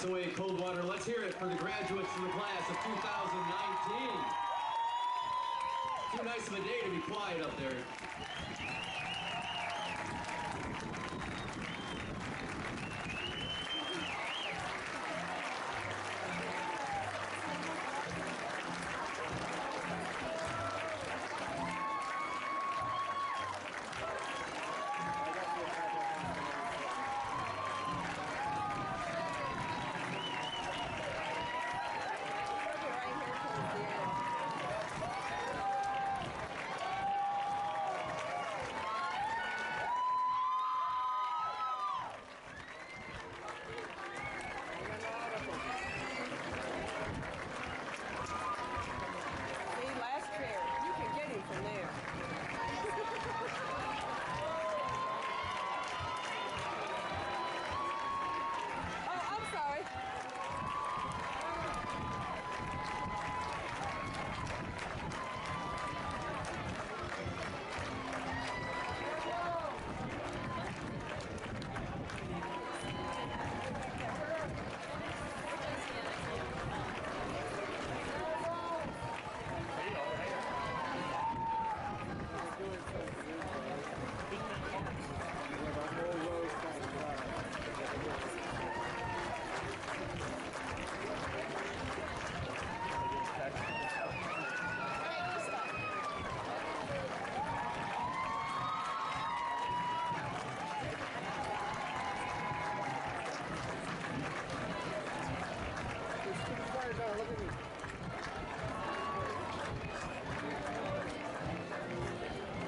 That's away Coldwater. Let's hear it for the graduates from the class of 2019. Too nice of a day to be quiet up there.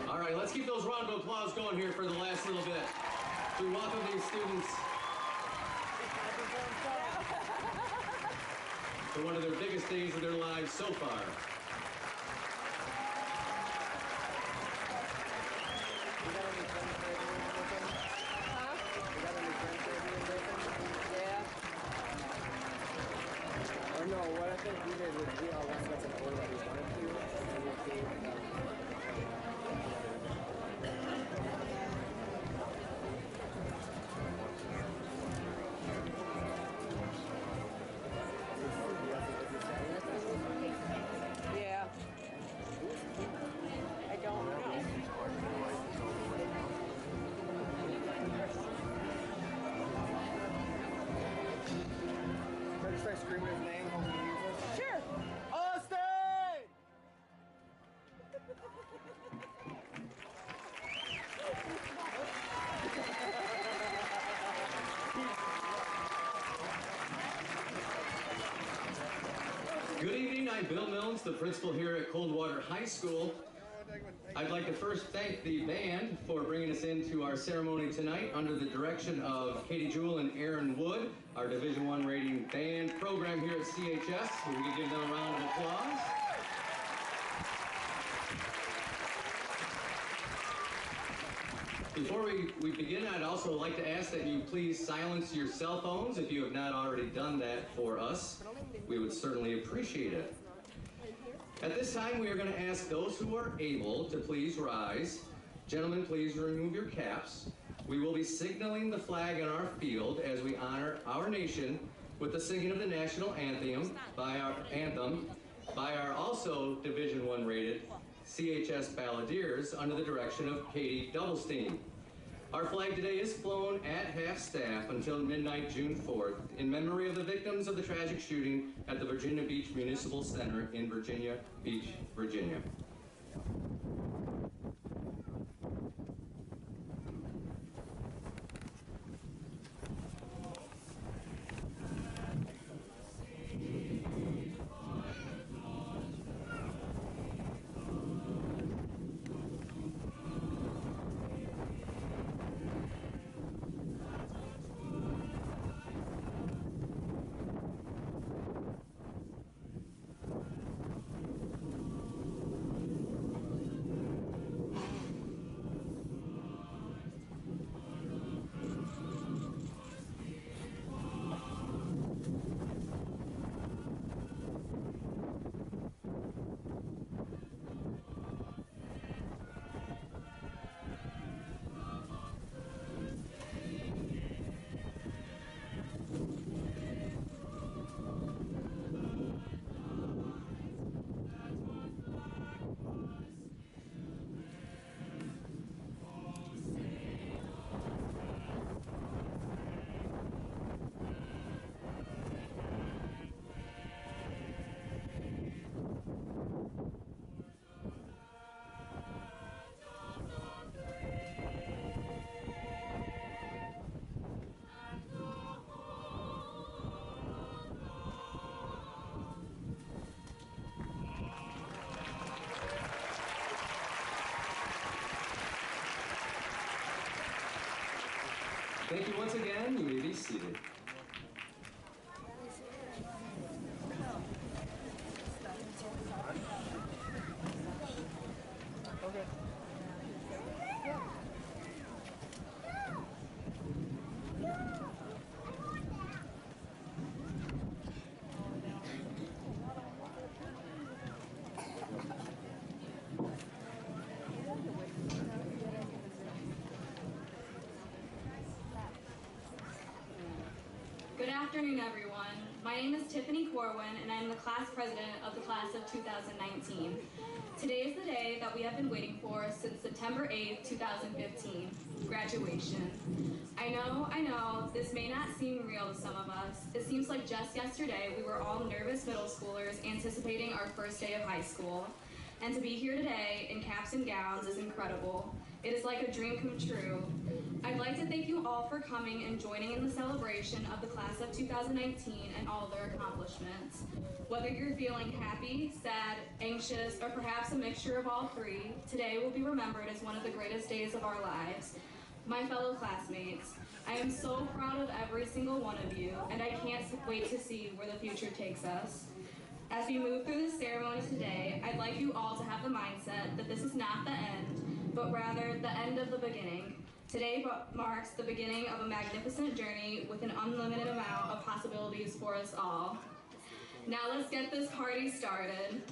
All right, let's keep those round of applause going here for the last little bit. We welcome these students to one of their biggest days of their lives so far. Or no, what I think we did was we all went such an order that we wanted to, and we'll do yeah. I don't know. Can I just try screaming his name? Sure. Austin! Good evening, I'm Bill Milnes, the principal here at Coldwater High School. I'd like to first thank the band for bringing us into our ceremony tonight under the direction of Katie Jewell and Aaron Wood, our Division I rating band program here at CHS. So we can give them a round of applause. Before we begin, I'd also like to ask that you please silence your cell phones if you have not already done that for us. We would certainly appreciate it. At this time, we are going to ask those who are able to please rise. Gentlemen, please remove your caps. We will be signaling the flag in our field as we honor our nation with the singing of the national anthem by our also Division I rated CHS Balladeers under the direction of Katie Doublestein. Our flag today is flown at half-staff until midnight, June 4th, in memory of the victims of the tragic shooting at the Virginia Beach Municipal Center in Virginia Beach, Virginia. Thank you once again. You may be seated. Okay. Good afternoon, everyone. My name is Tiffanie Corwin, and I am the class president of the class of 2019. Today is the day that we have been waiting for since September 8th, 2015, graduation. I know, this may not seem real to some of us. It seems like just yesterday we were all nervous middle schoolers anticipating our first day of high school. And to be here today in caps and gowns is incredible. It is like a dream come true. I'd like to thank you all for coming and joining in the celebration of the class of 2019 and all their accomplishments. Whether you're feeling happy, sad, anxious, or perhaps a mixture of all three, today will be remembered as one of the greatest days of our lives. My fellow classmates, I am so proud of every single one of you, and I can't wait to see where the future takes us. As we move through this ceremony today, I'd like you all to have the mindset that this is not the end, but rather the end of the beginning. Today marks the beginning of a magnificent journey with an unlimited amount of possibilities for us all. Now let's get this party started.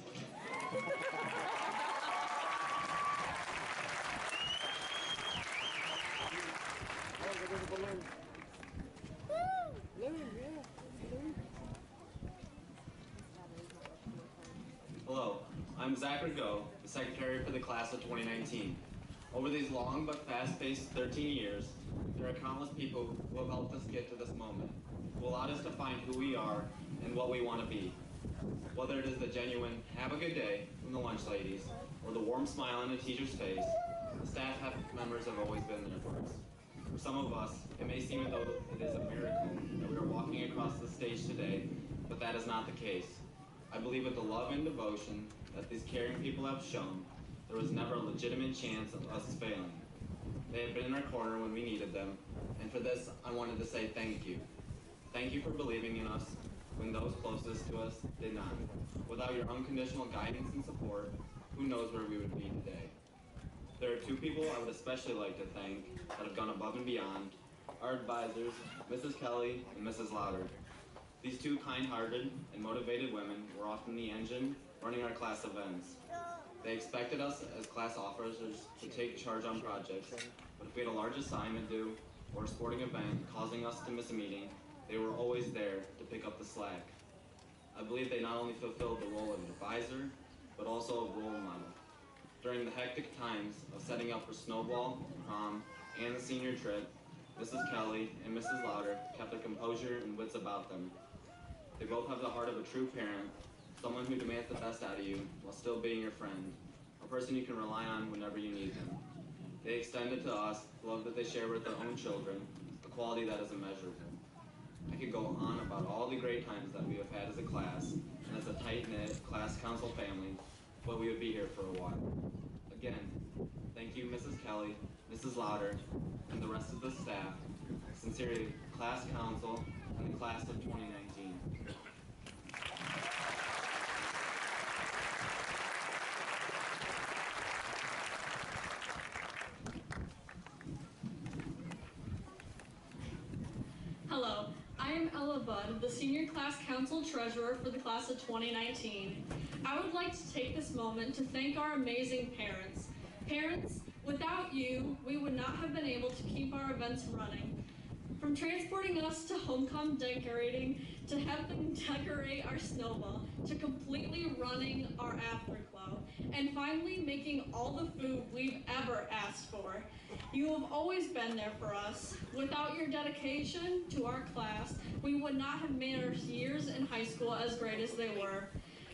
Hello, I'm Zachary, the secretary for the class of 2019. Over these long but fast-paced 13 years, there are countless people who have helped us get to this moment, who allowed us to find who we are and what we want to be. Whether it is the genuine "have a good day" from the lunch ladies, or the warm smile on a teacher's face, the staff members have always been there for us. For some of us, it may seem as though it is a miracle that we are walking across the stage today, but that is not the case. I believe with the love and devotion that these caring people have shown, there was never a legitimate chance of us failing. They have been in our corner when we needed them, and for this, I wanted to say thank you. Thank you for believing in us when those closest to us did not. Without your unconditional guidance and support, who knows where we would be today. There are two people I would especially like to thank that have gone above and beyond, our advisors, Mrs. Kelly and Mrs. Lauder. These two kind-hearted and motivated women were often the engine running our class events. They expected us as class officers to take charge on projects, but if we had a large assignment due or a sporting event causing us to miss a meeting, they were always there to pick up the slack. I believe they not only fulfilled the role of an advisor, but also a role model. During the hectic times of setting up for Snowball, prom, and the senior trip, Mrs. Kelly and Mrs. Lauder kept their composure and wits about them. They both have the heart of a true parent, someone who demands the best out of you while still being your friend, a person you can rely on whenever you need them. They extended to us the love that they share with their own children, a quality that is immeasurable. I could go on about all the great times that we have had as a class and as a tight-knit class council family, but we would be here for a while. Again, thank you Mrs. Kelly, Mrs. Lauder, and the rest of the staff. Sincerely, class council and the class of 2019. Hello, I am Ella Budd, the Senior Class Council Treasurer for the class of 2019. I would like to take this moment to thank our amazing parents. Parents, without you, we would not have been able to keep our events running. From transporting us to homecoming decorating, to helping decorate our snowball, to completely running our afterglow, and finally making all the food we've ever asked for. You have always been there for us. Without your dedication to our class, we would not have made our years in high school as great as they were.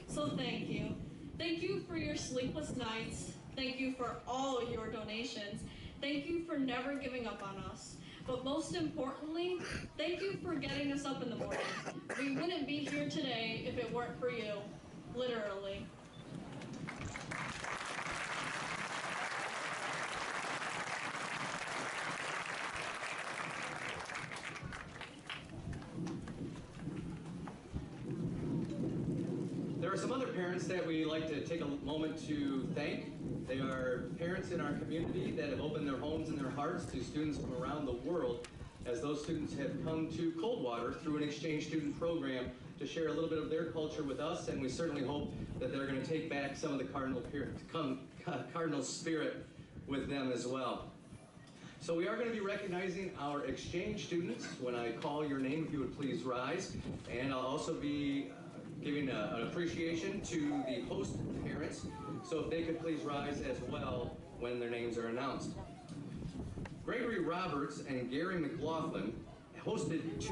So thank you. Thank you for your sleepless nights. Thank you for all your donations. Thank you for never giving up on us. But most importantly, thank you for getting us up in the morning. We wouldn't be here today if it weren't for you, literally. are some other parents that we like to take a moment to thank. They are parents in our community that have opened their homes and their hearts to students from around the world, as those students have come to Coldwater through an exchange student program to share a little bit of their culture with us, and we certainly hope that they're going to take back some of the Cardinal spirit with them as well. So we are going to be recognizing our exchange students. When I call your name, if you would please rise, and I'll also be giving an appreciation to the host parents, so if they could please rise as well when their names are announced. Gregory Roberts and Gary McLaughlin hosted 2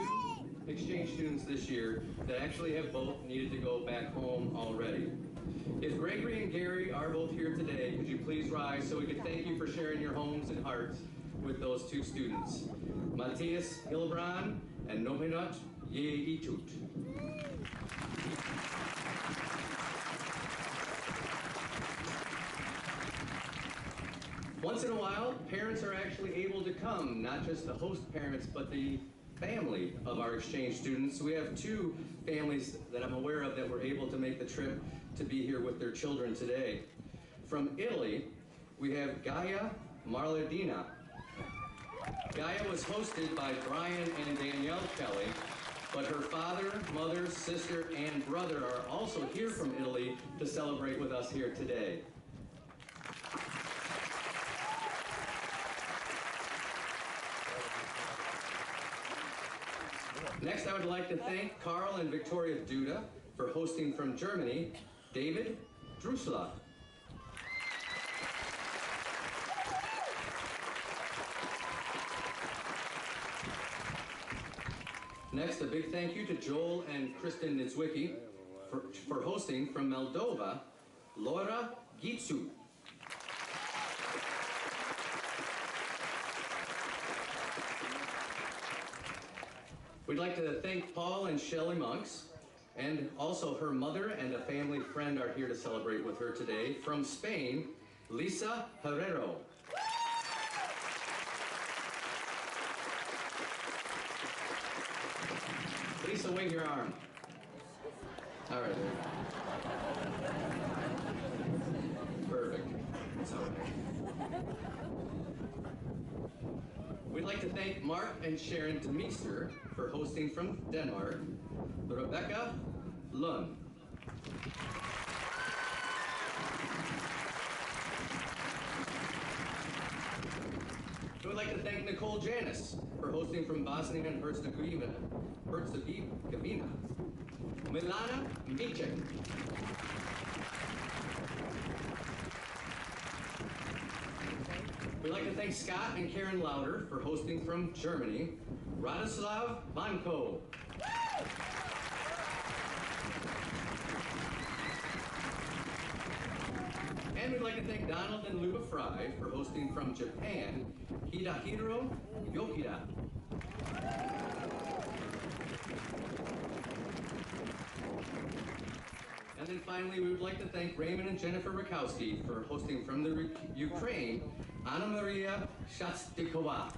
exchange students this year that actually have both needed to go back home already. If Gregory and Gary are both here today, could you please rise so we can thank you for sharing your homes and hearts with those 2 students, Matthias Hilbrand and Nohinat Yeitut. Once in a while, parents are actually able to come, not just the host parents, but the family of our exchange students. We have 2 families that I'm aware of that were able to make the trip to be here with their children today. From Italy, we have Gaia Marladina. Gaia was hosted by Brian and Danielle Kelly, but her father, mother, sister, and brother are also here from Italy to celebrate with us here today. Next, I would like to thank Carl and Victoria Duda for hosting from Germany, David Drusla. Next, a big thank you to Joel and Kristen Nitzwicki for hosting from Moldova, Laura Gitsu. We'd like to thank Paul and Shelley Monks, and also her mother and a family friend are here to celebrate with her today. From Spain, Lisa Herrero. Lisa, wave your arm. All right. Perfect. It's all right. We'd like to thank Mark and Sharon Demeester for hosting from Denmark, Rebecca Lund. We'd like to thank Nicole Janis for hosting from Bosnia and Herzegovina, Milana Micek. We'd like to thank Scott and Karen Lauder for hosting from Germany, Radoslav Banko. And we'd like to thank Donald and Luba Fry for hosting from Japan, Hidahiro Yokida. And then finally, we would like to thank Raymond and Jennifer Rakowski for hosting from the Ukraine, Anna Maria Shastikova.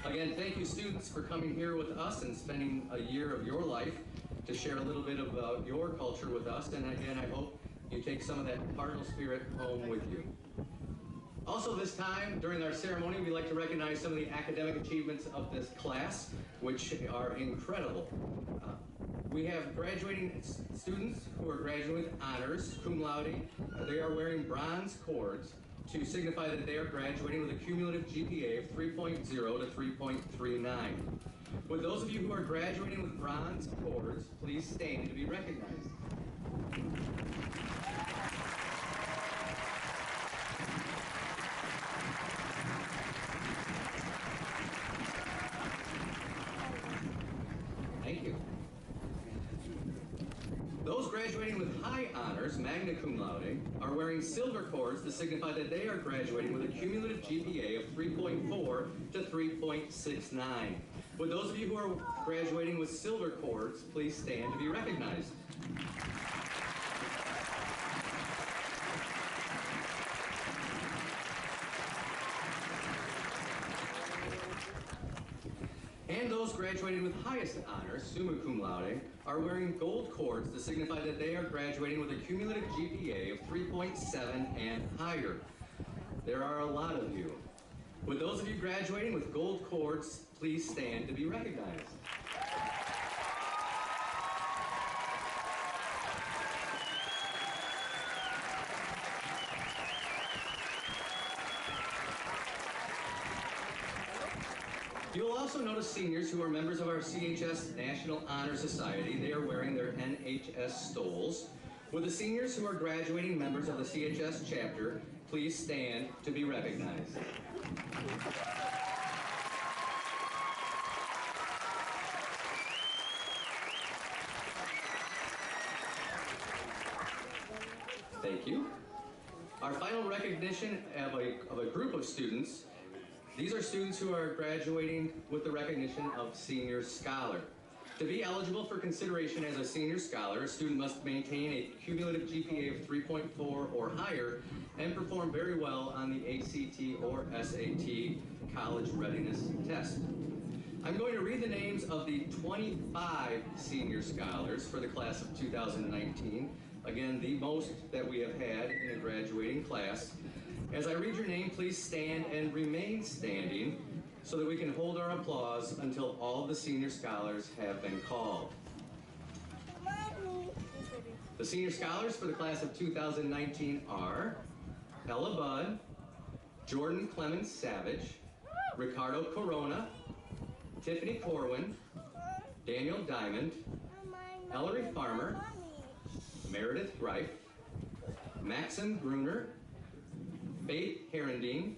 Again, thank you, students, for coming here with us and spending a year of your life to share a little bit about your culture with us. And again, I hope you take some of that cardinal spirit home with you. Also this time, during our ceremony, we like to recognize some of the academic achievements of this class, which are incredible. We have graduating students who are graduating with honors, cum laude. They are wearing bronze cords to signify that they are graduating with a cumulative GPA of 3.0 to 3.39. Would those of you who are graduating with bronze cords please stand to be recognized? Thank you. Those graduating with high honors, magna cum laude, are wearing silver cords to signify that they are graduating with a cumulative GPA of 3.4 to 3.69. Would those of you who are graduating with silver cords please stand to be recognized? And those graduating with highest honors, summa cum laude, are wearing gold cords to signify that they are graduating with a cumulative GPA of 3.7 and higher. There are a lot of you. With those of you graduating with gold cords, please stand to be recognized. You will also notice seniors who are members of our CHS National Honor Society. They are wearing their NHS stoles. With the seniors who are graduating members of the CHS chapter, please stand to be recognized. Thank you. Our final recognition of a group of students. These are students who are graduating with the recognition of Senior Scholar. To be eligible for consideration as a Senior Scholar, a student must maintain a cumulative GPA of 3.4 or higher and perform very well on the ACT or SAT college readiness test. I'm going to read the names of the 25 Senior Scholars for the class of 2019. Again, the most that we have had in a graduating class. As I read your name, please stand and remain standing so that we can hold our applause until all of the Senior Scholars have been called. The Senior Scholars for the class of 2019 are Ella Budd, Jordan Clemens Savage, Ricardo Corona, Tiffanie Corwin, Daniel Diamond, Ellery Farmer, Meredith Reif, Maxim Gruner, Faith Herendine,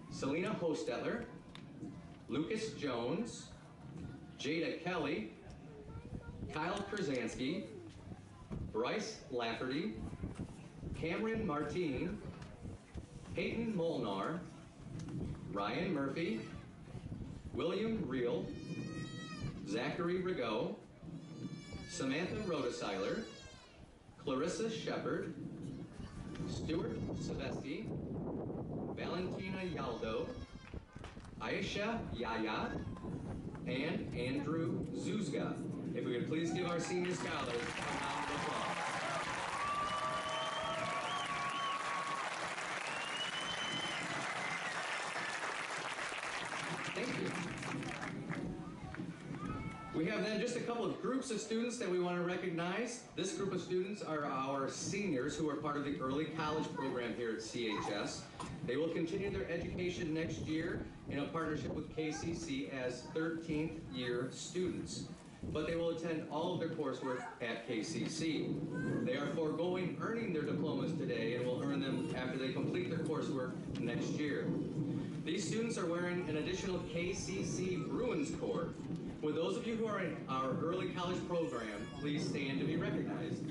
Selena Hostetler, Lucas Jones, Jada Kelly, Kyle Krzansky, Bryce Lafferty, Cameron Martine, Peyton Molnar, Ryan Murphy, William Reel, Zachary Rigot, Samantha Rodeseiler, Clarissa Shepard, Stuart Savesky, Valentina Yaldo, Aisha Yaya, and Andrew Zuzga. If we could please give our Senior Scholars a round of applause. Thank you. We have then just a couple of groups of students that we want to recognize. This group of students are our seniors who are part of the early college program here at CHS. They will continue their education next year in a partnership with KCC as 13th year students. But they will attend all of their coursework at KCC. They are foregoing earning their diplomas today and will earn them after they complete their coursework next year. These students are wearing an additional KCC Bruins cord. With those of you who are in our early college program, please stand to be recognized.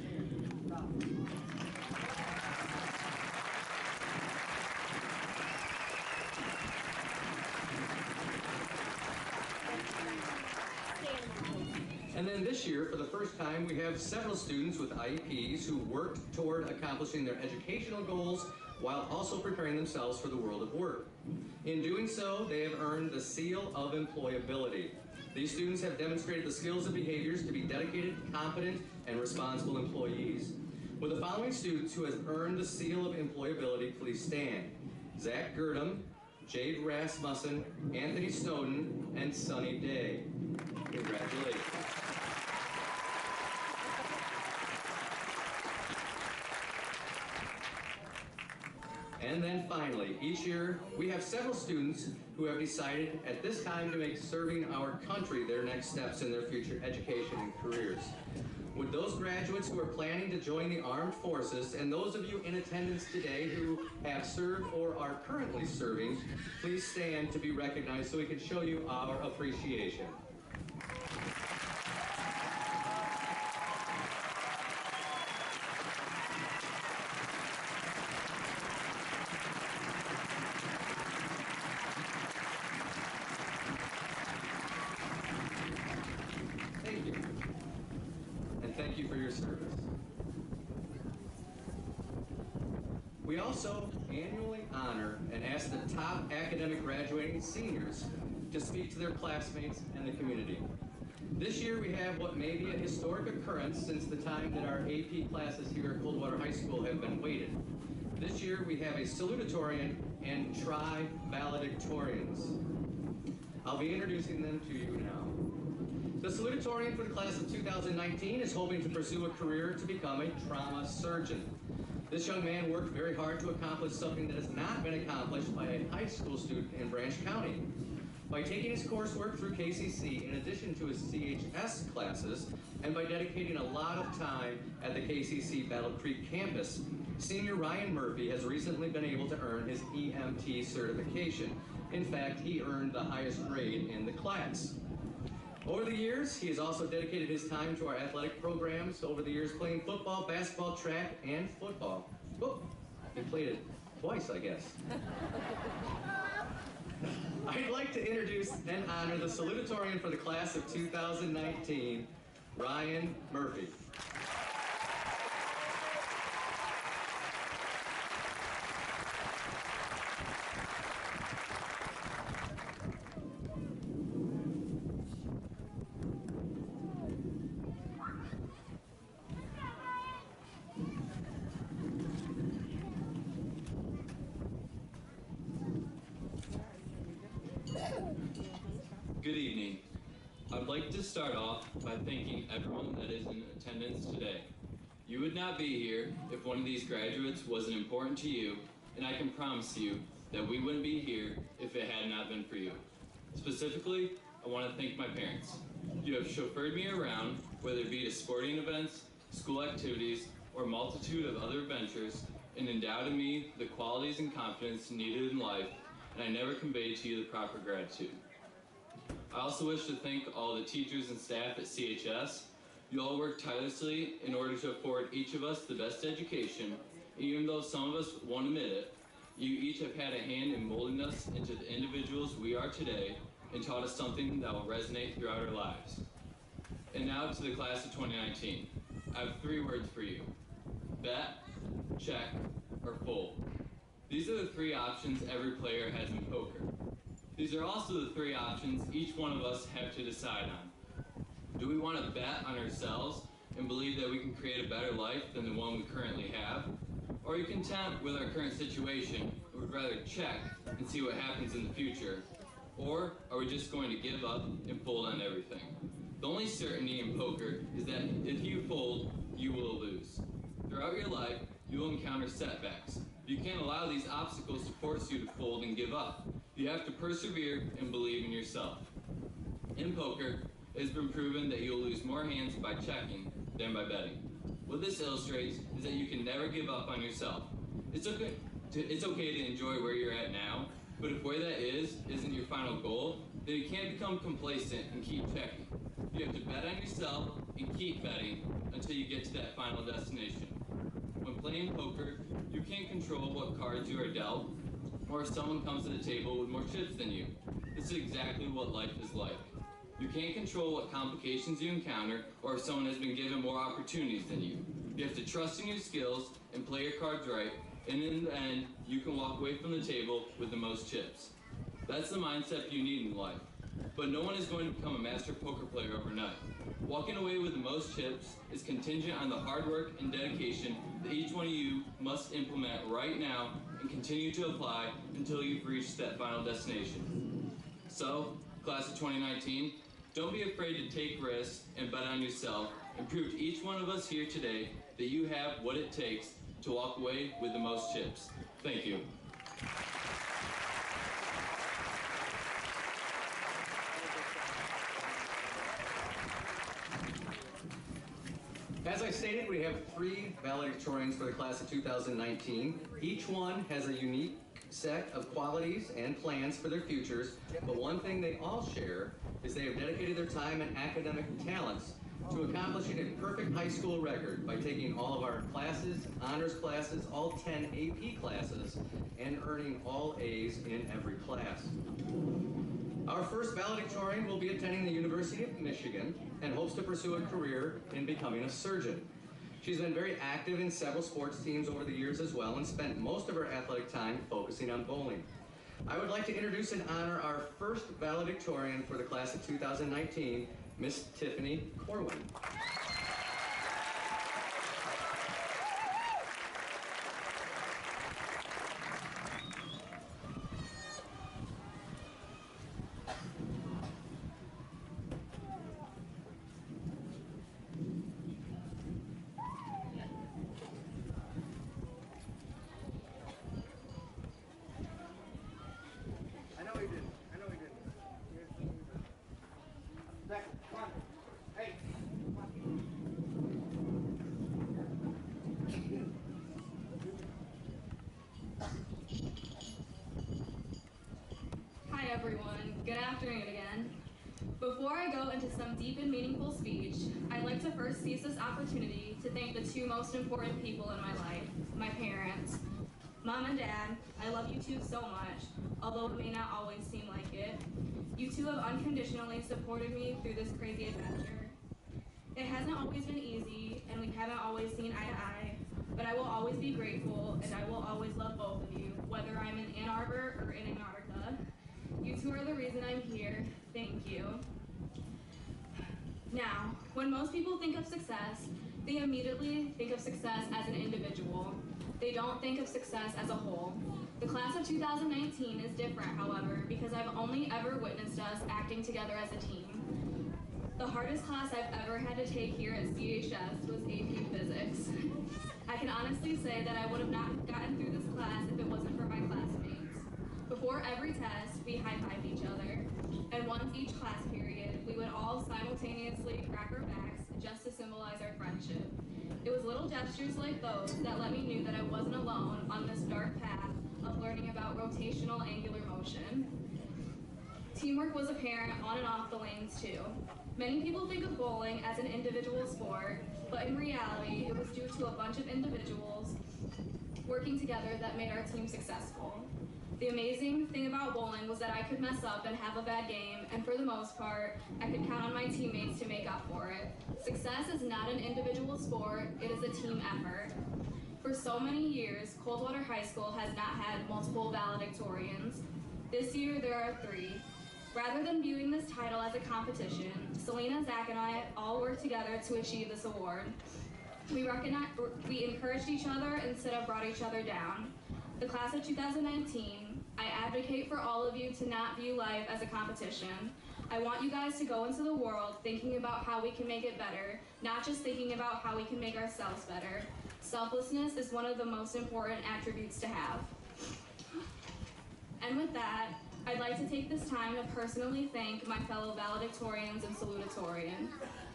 And then this year, for the first time, we have several students with IEPs who worked toward accomplishing their educational goals while also preparing themselves for the world of work. In doing so, they have earned the Seal of Employability. These students have demonstrated the skills and behaviors to be dedicated, competent, and responsible employees. With the following students who have earned the Seal of Employability, please stand. Zach Girdham, Jade Rasmussen, Anthony Snowden, and Sunny Day. Congratulations. And then finally, each year we have several students who have decided at this time to make serving our country their next steps in their future education and careers. With those graduates who are planning to join the armed forces and those of you in attendance today who have served or are currently serving, please stand to be recognized so we can show you our appreciation. We also annually honor and ask the top academic graduating seniors to speak to their classmates and the community. This year we have what may be a historic occurrence since the time that our AP classes here at Coldwater High School have been weighted. This year we have a Salutatorian and Tri Valedictorians. I'll be introducing them to you now. The Salutatorian for the class of 2019 is hoping to pursue a career to become a trauma surgeon. This young man worked very hard to accomplish something that has not been accomplished by a high school student in Branch County. By taking his coursework through KCC in addition to his CHS classes, and by dedicating a lot of time at the KCC Battle Creek campus, senior Ryan Murphy has recently been able to earn his EMT certification. In fact, he earned the highest grade in the class. Over the years, he has also dedicated his time to our athletic programs, over the years playing football, basketball, track, and football. Oh, he played it twice, I guess. I'd like to introduce and honor the Salutatorian for the class of 2019, Ryan Murphy. Good evening. I'd like to start off by thanking everyone that is in attendance today. You would not be here if one of these graduates wasn't important to you, and I can promise you that we wouldn't be here if it had not been for you. Specifically, I want to thank my parents. You have chauffeured me around, whether it be to sporting events, school activities, or a multitude of other ventures, and endowed in me the qualities and confidence needed in life, and I never conveyed to you the proper gratitude. I also wish to thank all the teachers and staff at CHS. You all work tirelessly in order to afford each of us the best education. Even though some of us won't admit it, you each have had a hand in molding us into the individuals we are today and taught us something that will resonate throughout our lives. And now to the class of 2019. I have 3 words for you: bet, check, or fold. These are the 3 options every player has in poker. These are also the 3 options each one of us have to decide on. Do we want to bet on ourselves and believe that we can create a better life than the one we currently have? Or are you content with our current situation and would rather check and see what happens in the future? Or are we just going to give up and fold on everything? The only certainty in poker is that if you fold, you will lose. Throughout your life, you will encounter setbacks. You can't allow these obstacles to force you to fold and give up. You have to persevere and believe in yourself. In poker, it has been proven that you'll lose more hands by checking than by betting. What this illustrates is that you can never give up on yourself. It's okay to enjoy where you're at now, but if where that isn't your final goal, then you can't become complacent and keep checking. You have to bet on yourself and keep betting until you get to that final destination. When playing poker, you can't control what cards you are dealt, or if someone comes to the table with more chips than you. This is exactly what life is like. You can't control what complications you encounter, or if someone has been given more opportunities than you. You have to trust in your skills and play your cards right, and in the end, you can walk away from the table with the most chips. That's the mindset you need in life. But no one is going to become a master poker player overnight. Walking away with the most chips is contingent on the hard work and dedication that each one of you must implement right now and continue to apply until you've reached that final destination. So, class of 2019, don't be afraid to take risks and bet on yourself and prove to each one of us here today that you have what it takes to walk away with the most chips. Thank you. As I stated, we have 3 valedictorians for the class of 2019. Each one has a unique set of qualities and plans for their futures, but one thing they all share is they have dedicated their time and academic talents to accomplishing a perfect high school record by taking all of our classes, honors classes, all 10 AP classes, and earning all A's in every class. Our first valedictorian will be attending the University of Michigan and hopes to pursue a career in becoming a surgeon. She's been very active in several sports teams over the years as well and spent most of her athletic time focusing on bowling. I would like to introduce and honor our first valedictorian for the class of 2019, Miss Tiffanie Corwin. I know he didn't. Zach, come on. Hey. Hi everyone, good afternoon again. Before I go into some deep and meaningful speech, I'd like to first seize this opportunity to thank the two most important people in my life, my parents. Mom and Dad, I love you two so much, although it may not always seem like it. You two have unconditionally supported me through this crazy adventure. It hasn't always been easy, and we haven't always seen eye to eye, but I will always be grateful, and I will always love both of you, whether I'm in Ann Arbor or in Antarctica. You two are the reason I'm here. Thank you. Now, when most people think of success, they immediately think of success as an individual. They don't think of success as a whole. The class of 2019 is different, however, because I've only ever witnessed us acting together as a team. The hardest class I've ever had to take here at CHS was AP Physics. I can honestly say that I would have not gotten through this class if it wasn't for my classmates. Before every test, we high-fived each other, and once each class period, we would all simultaneously crack our backs just to symbolize our friendship. It was little gestures like those that let me know that I wasn't alone on this dark path of learning about rotational angular motion. Teamwork was apparent on and off the lanes too. Many people think of bowling as an individual sport, but in reality, it was due to a bunch of individuals working together that made our team successful. The amazing thing about bowling was that I could mess up and have a bad game, and for the most part, I could count on my teammates to make up for it. Success is not an individual sport, it is a team effort. For so many years, Coldwater High School has not had multiple valedictorians. This year, there are 3. Rather than viewing this title as a competition, Selena, Zach, and I all worked together to achieve this award. We encouraged each other instead of brought each other down. The class of 2019, I advocate for all of you to not view life as a competition. I want you guys to go into the world thinking about how we can make it better, not just thinking about how we can make ourselves better. Selflessness is one of the most important attributes to have. And with that, I'd like to take this time to personally thank my fellow valedictorians and salutatorian.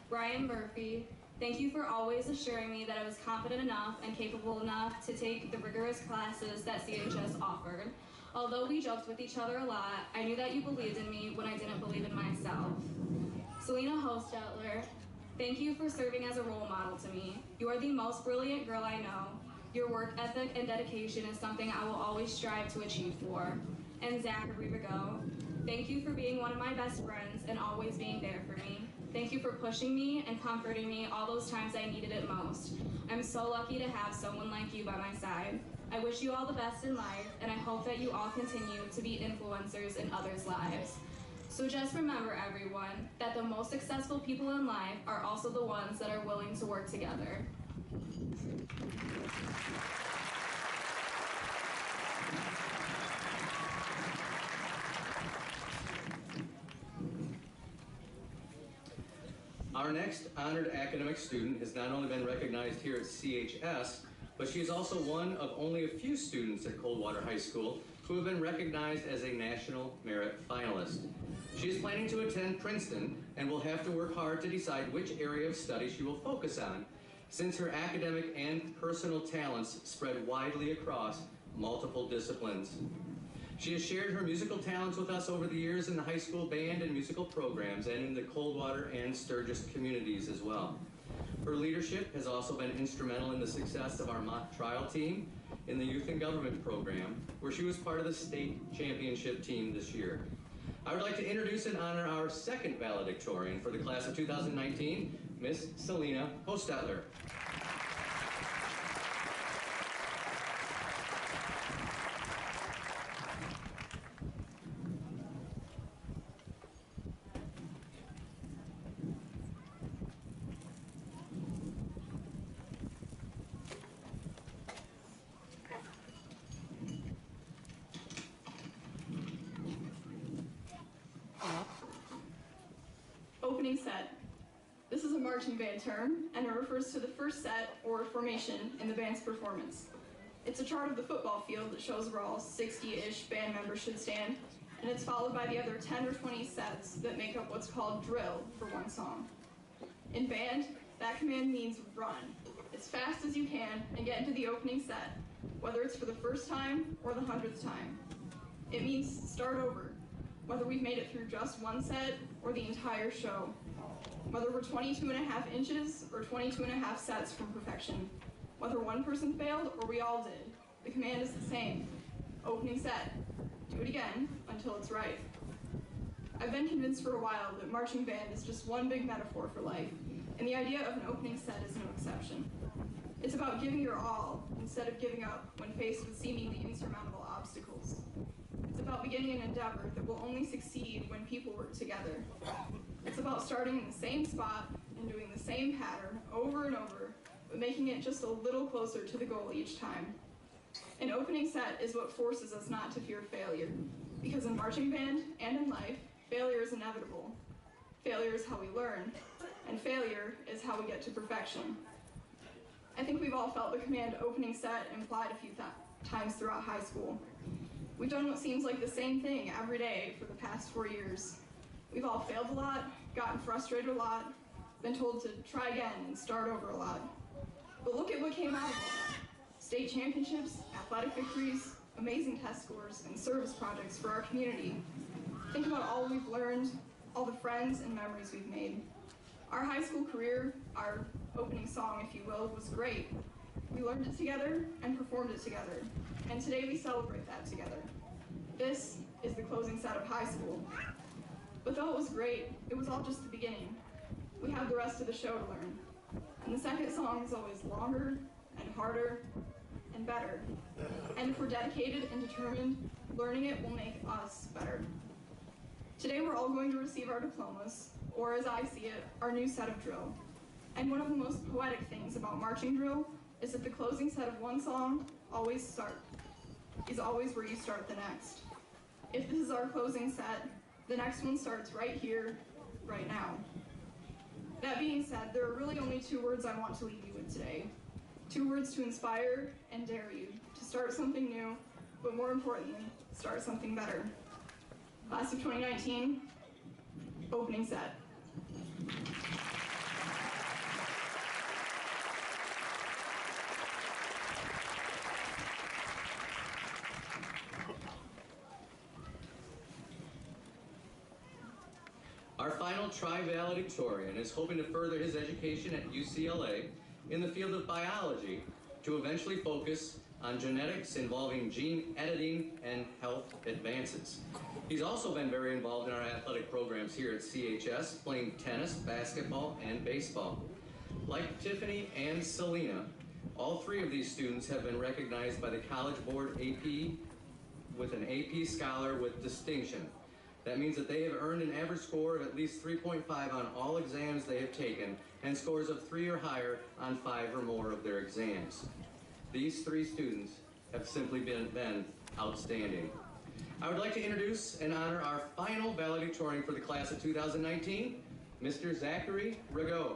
Brian Murphy, thank you for always assuring me that I was confident enough and capable enough to take the rigorous classes that CHS offered. Although we joked with each other a lot, I knew that you believed in me when I didn't believe in myself. Selena Hostetler, thank you for serving as a role model to me. You are the most brilliant girl I know. Your work ethic and dedication is something I will always strive to achieve for. And Zachary, Rigot, thank you for being one of my best friends and always being there for me. Thank you for pushing me and comforting me all those times I needed it most. I'm so lucky to have someone like you by my side. I wish you all the best in life, and I hope that you all continue to be influencers in others' lives. So just remember, everyone, that the most successful people in life are also the ones that are willing to work together. Our next honored academic student has not only been recognized here at CHS, but she is also one of only a few students at Coldwater High School who have been recognized as a National Merit Finalist. She is planning to attend Princeton and will have to work hard to decide which area of study she will focus on, since her academic and personal talents spread widely across multiple disciplines. She has shared her musical talents with us over the years in the high school band and musical programs and in the Coldwater and Sturgis communities as well. Her leadership has also been instrumental in the success of our mock trial team in the Youth and Government program, where she was part of the state championship team this year. I would like to introduce and honor our second valedictorian for the class of 2019, Miss Selena Hostetler. Opening set. This is a marching band term, and it refers to the first set or formation in the band's performance. It's a chart of the football field that shows where all 60-ish band members should stand, and it's followed by the other 10 or 20 sets that make up what's called drill for one song. In band, that command means run as fast as you can and get into the opening set, whether it's for the first time or the 100th time. It means start over, whether we've made it through just one set or the entire show. Whether we're 22.5 inches or 22.5 sets from perfection. Whether one person failed or we all did, the command is the same. Opening set. Do it again until it's right. I've been convinced for a while that marching band is just one big metaphor for life, and the idea of an opening set is no exception. It's about giving your all instead of giving up when faced with seemingly insurmountable obstacles. It's about beginning an endeavor that will only succeed when people work together. It's about starting in the same spot and doing the same pattern over and over, but making it just a little closer to the goal each time. An opening set is what forces us not to fear failure, because in marching band and in life, failure is inevitable. Failure is how we learn, and failure is how we get to perfection. I think we've all felt the command opening set implied a few times throughout high school. We've done what seems like the same thing every day for the past 4 years. We've all failed a lot, gotten frustrated a lot, been told to try again and start over a lot. But look at what came out of all that. State championships, athletic victories, amazing test scores, and service projects for our community. Think about all we've learned, all the friends and memories we've made. Our high school career, our opening song, if you will, was great. We learned it together and performed it together. And today we celebrate that together. This is the closing set of high school. But though it was great, it was all just the beginning. We have the rest of the show to learn. And the second song is always longer and harder and better. And if we're dedicated and determined, learning it will make us better. Today we're all going to receive our diplomas, or as I see it, our new set of drill. And one of the most poetic things about marching drill is that the closing set of one song is always where you start the next. If this is our closing set, the next one starts right here, right now. That being said, there are really only 2 words I want to leave you with today. 2 words to inspire and dare you to start something new, but more importantly, start something better. Class of 2019, opening set. Our final Tri Valedictorian is hoping to further his education at UCLA in the field of biology to eventually focus on genetics involving gene editing and health advances. He's also been very involved in our athletic programs here at CHS, playing tennis, basketball, and baseball. Like Tiffanie and Selana, all 3 of these students have been recognized by the College Board AP with an AP Scholar with distinction. That means that they have earned an average score of at least 3.5 on all exams they have taken, and scores of 3 or higher on 5 or more of their exams. These 3 students have simply been outstanding. I would like to introduce and honor our final valedictorian for the class of 2019, Mr. Zachary Rigot.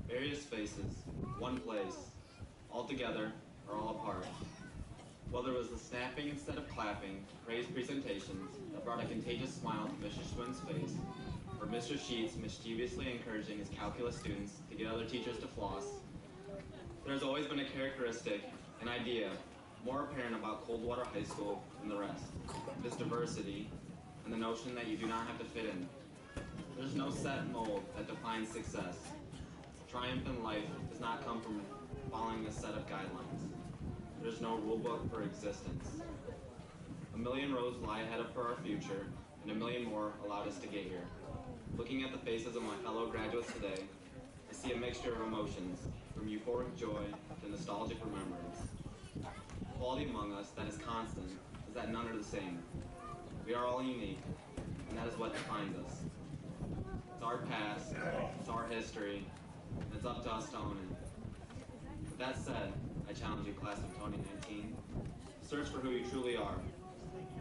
Various faces, one place, all together or all apart. Whether it was the snapping instead of clapping, praise presentations that brought a contagious smile to Mr. Swin's face, or Mr. Sheets mischievously encouraging his calculus students to get other teachers to floss, there's always been a characteristic, an idea, more apparent about Coldwater High School than the rest. This diversity and the notion that you do not have to fit in. There's no set mold that defines success. Triumph in life does not come from following a set of guidelines. There's no rule book for existence. A million roads lie ahead for our future, and a million more allowed us to get here. Looking at the faces of my fellow graduates today, I see a mixture of emotions, from from euphoric joy to nostalgic remembrance. The quality among us that is constant is that none are the same. We are all unique, and that is what defines us. It's our past, it's our history, and it's up to us to own it. With that said, I challenge you, class of 2019, search for who you truly are.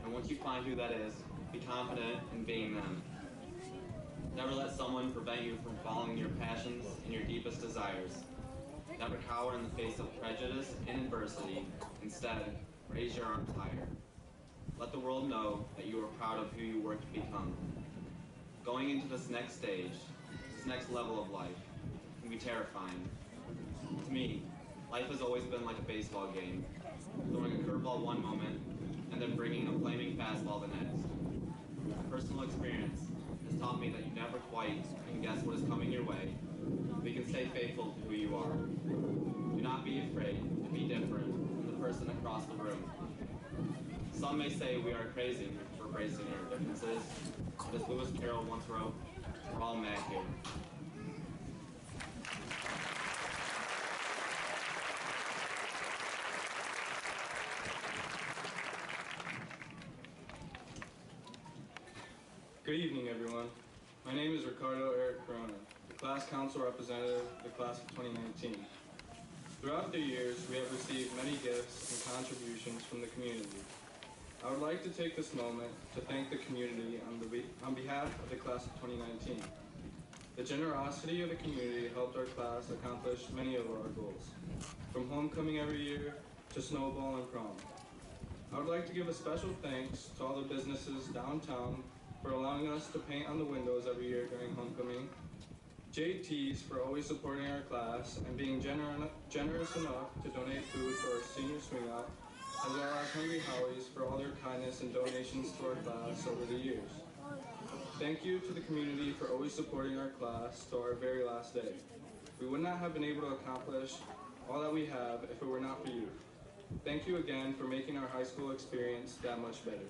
And once you find who that is, be confident in being them. Never let someone prevent you from following your passions and your deepest desires. Never cower in the face of prejudice and adversity. Instead, raise your arms higher. Let the world know that you are proud of who you work to become. Going into this next stage, this next level of life, can be terrifying. To me, life has always been like a baseball game, throwing a curveball one moment, and then bringing a flaming fastball the next. Personal experience has taught me that you never quite can guess what is coming your way, but you can stay faithful to who you are. Do not be afraid to be different from the person across the room. Some may say we are crazy for embracing our differences, but as Lewis Carroll once wrote, we're all mad here. Good evening, everyone. My name is Ricardo Eric Corona, the class council representative of the class of 2019. Throughout the years, we have received many gifts and contributions from the community. I would like to take this moment to thank the community on behalf of the class of 2019. The generosity of the community helped our class accomplish many of our goals, from homecoming every year to snowball and prom. I would like to give a special thanks to all the businesses downtown for allowing us to paint on the windows every year during homecoming, JTs for always supporting our class and being generous enough to donate food for our senior swing out, as well as Hungry Howie's for all their kindness and donations to our class over the years. Thank you to the community for always supporting our class to our very last day. We would not have been able to accomplish all that we have if it were not for you. Thank you again for making our high school experience that much better.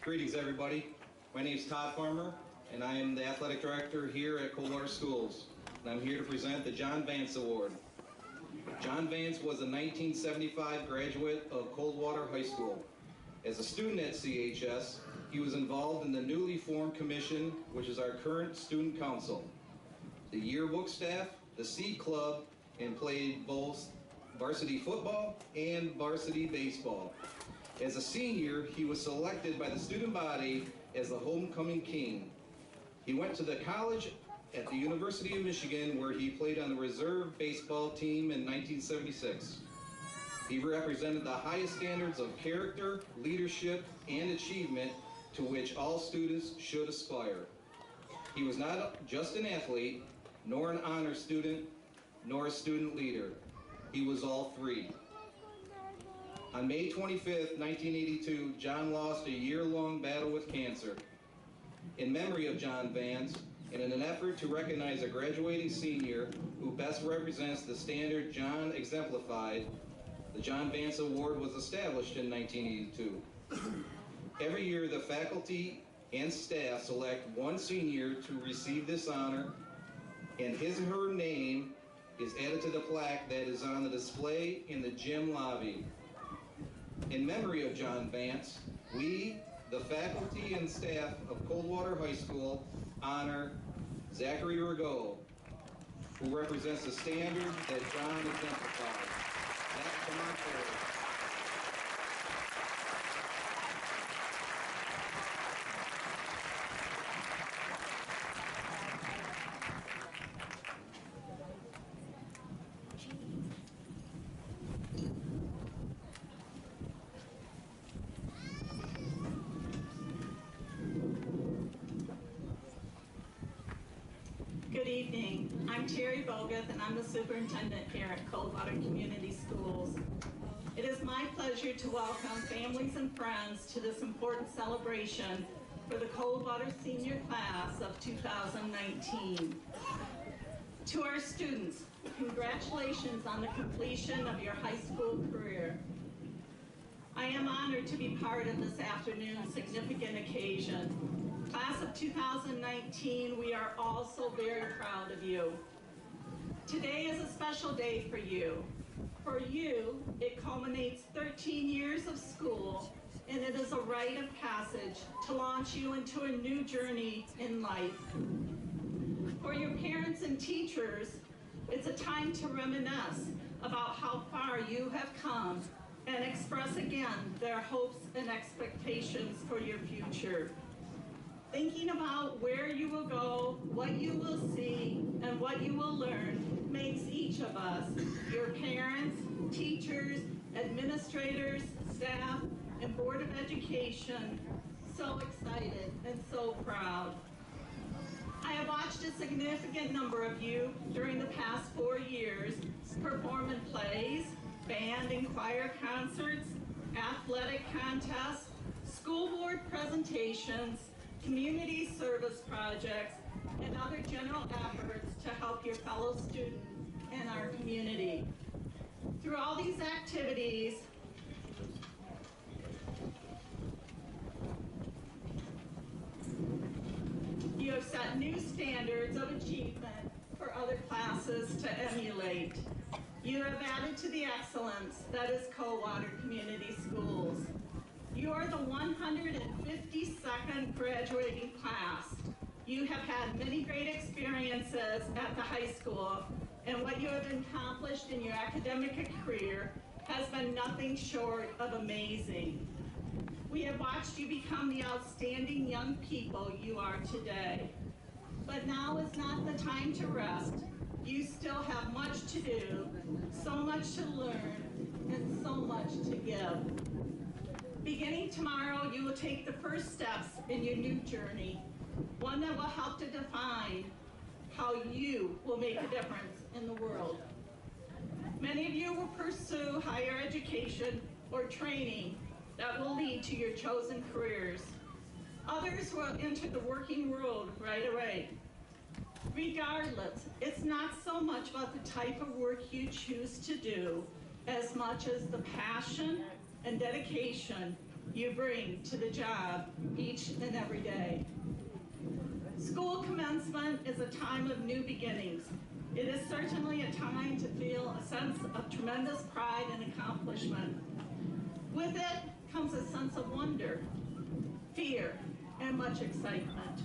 Greetings, everybody. My name is Todd Farmer, and I am the athletic director here at Coldwater Schools. And I'm here to present the John Vance Award. John Vance was a 1975 graduate of Coldwater High School. As a student at CHS, he was involved in the newly formed commission, which is our current student council, the yearbook staff, the C Club, and played both varsity football and varsity baseball. As a senior, he was selected by the student body as the homecoming king. He went to the college at the University of Michigan, where he played on the reserve baseball team in 1976. He represented the highest standards of character, leadership, and achievement to which all students should aspire. He was not just an athlete, nor an honor student, nor a student leader. He was all three. On May 25th, 1982, John lost a year-long battle with cancer. In memory of John Vance, and in an effort to recognize a graduating senior who best represents the standard John exemplified, the John Vance Award was established in 1982. Every year, the faculty and staff select one senior to receive this honor, and his or her name is added to the plaque that is on the display in the gym lobby. In memory of John Vance, we, the faculty and staff of Coldwater High School, honor Zachary Rigot, who represents the standard that John exemplifies. Zach, come on forward. Good evening. I'm Terry Bogath, and I'm the superintendent here at Coldwater Community Schools. It is my pleasure to welcome families and friends to this important celebration for the Coldwater senior class of 2019. To our students, congratulations on the completion of your high school career. I am honored to be part of this afternoon's significant occasion. Class of 2019, we are all so very proud of you. Today is a special day for you. For you, it culminates 13 years of school, and it is a rite of passage to launch you into a new journey in life. For your parents and teachers, it's a time to reminisce about how far you have come and express again their hopes and expectations for your future. Thinking about where you will go, what you will see, and what you will learn makes each of us, your parents, teachers, administrators, staff, and Board of Education, so excited and so proud. I have watched a significant number of you during the past 4 years perform in plays, band and choir concerts, athletic contests, school board presentations, community service projects, and other general efforts to help your fellow students and our community. Through all these activities, you have set new standards of achievement for other classes to emulate. You have added to the excellence that is Coldwater Community Schools. You are the 152nd graduating class. You have had many great experiences at the high school, and what you have accomplished in your academic career has been nothing short of amazing. We have watched you become the outstanding young people you are today. But now is not the time to rest. You still have much to do, so much to learn, and so much to give. Beginning tomorrow, you will take the first steps in your new journey, one that will help to define how you will make a difference in the world. Many of you will pursue higher education or training that will lead to your chosen careers. Others will enter the working world right away. Regardless, it's not so much about the type of work you choose to do as much as the passion and dedication you bring to the job each and every day. School commencement is a time of new beginnings. It is certainly a time to feel a sense of tremendous pride and accomplishment. With it comes a sense of wonder, fear, and much excitement.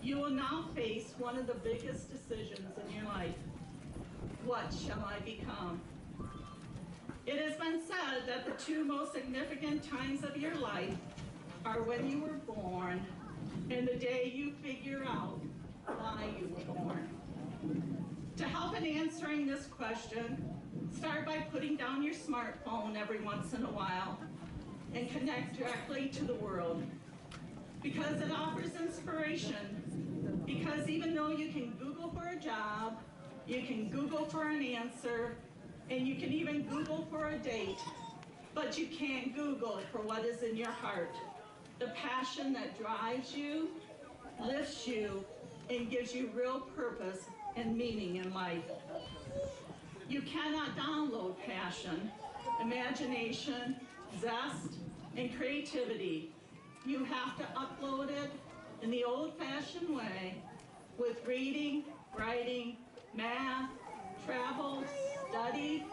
You will now face one of the biggest decisions in your life. What shall I become? It has been said that the two most significant times of your life are when you were born and the day you figure out why you were born. To help in answering this question, start by putting down your smartphone every once in a while and connect directly to the world, because it offers inspiration. Because even though you can Google for a job, you can Google for an answer, and you can even Google for a date, but you can't Google for what is in your heart. The passion that drives you, lifts you, and gives you real purpose and meaning in life. You cannot download passion, imagination, zest, and creativity. You have to upload it in the old-fashioned way with reading, writing, math, travel, study,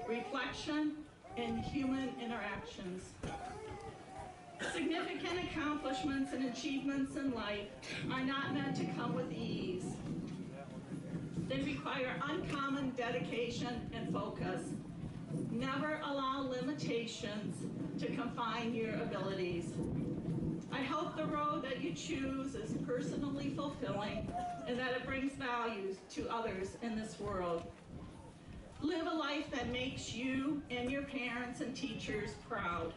reflection, and human interactions. Significant accomplishments and achievements in life are not meant to come with ease. They require uncommon dedication and focus. Never allow limitations to confine your abilities. I hope the road that you choose is personally fulfilling and that it brings values to others in this world. Live a life that makes you and your parents and teachers proud.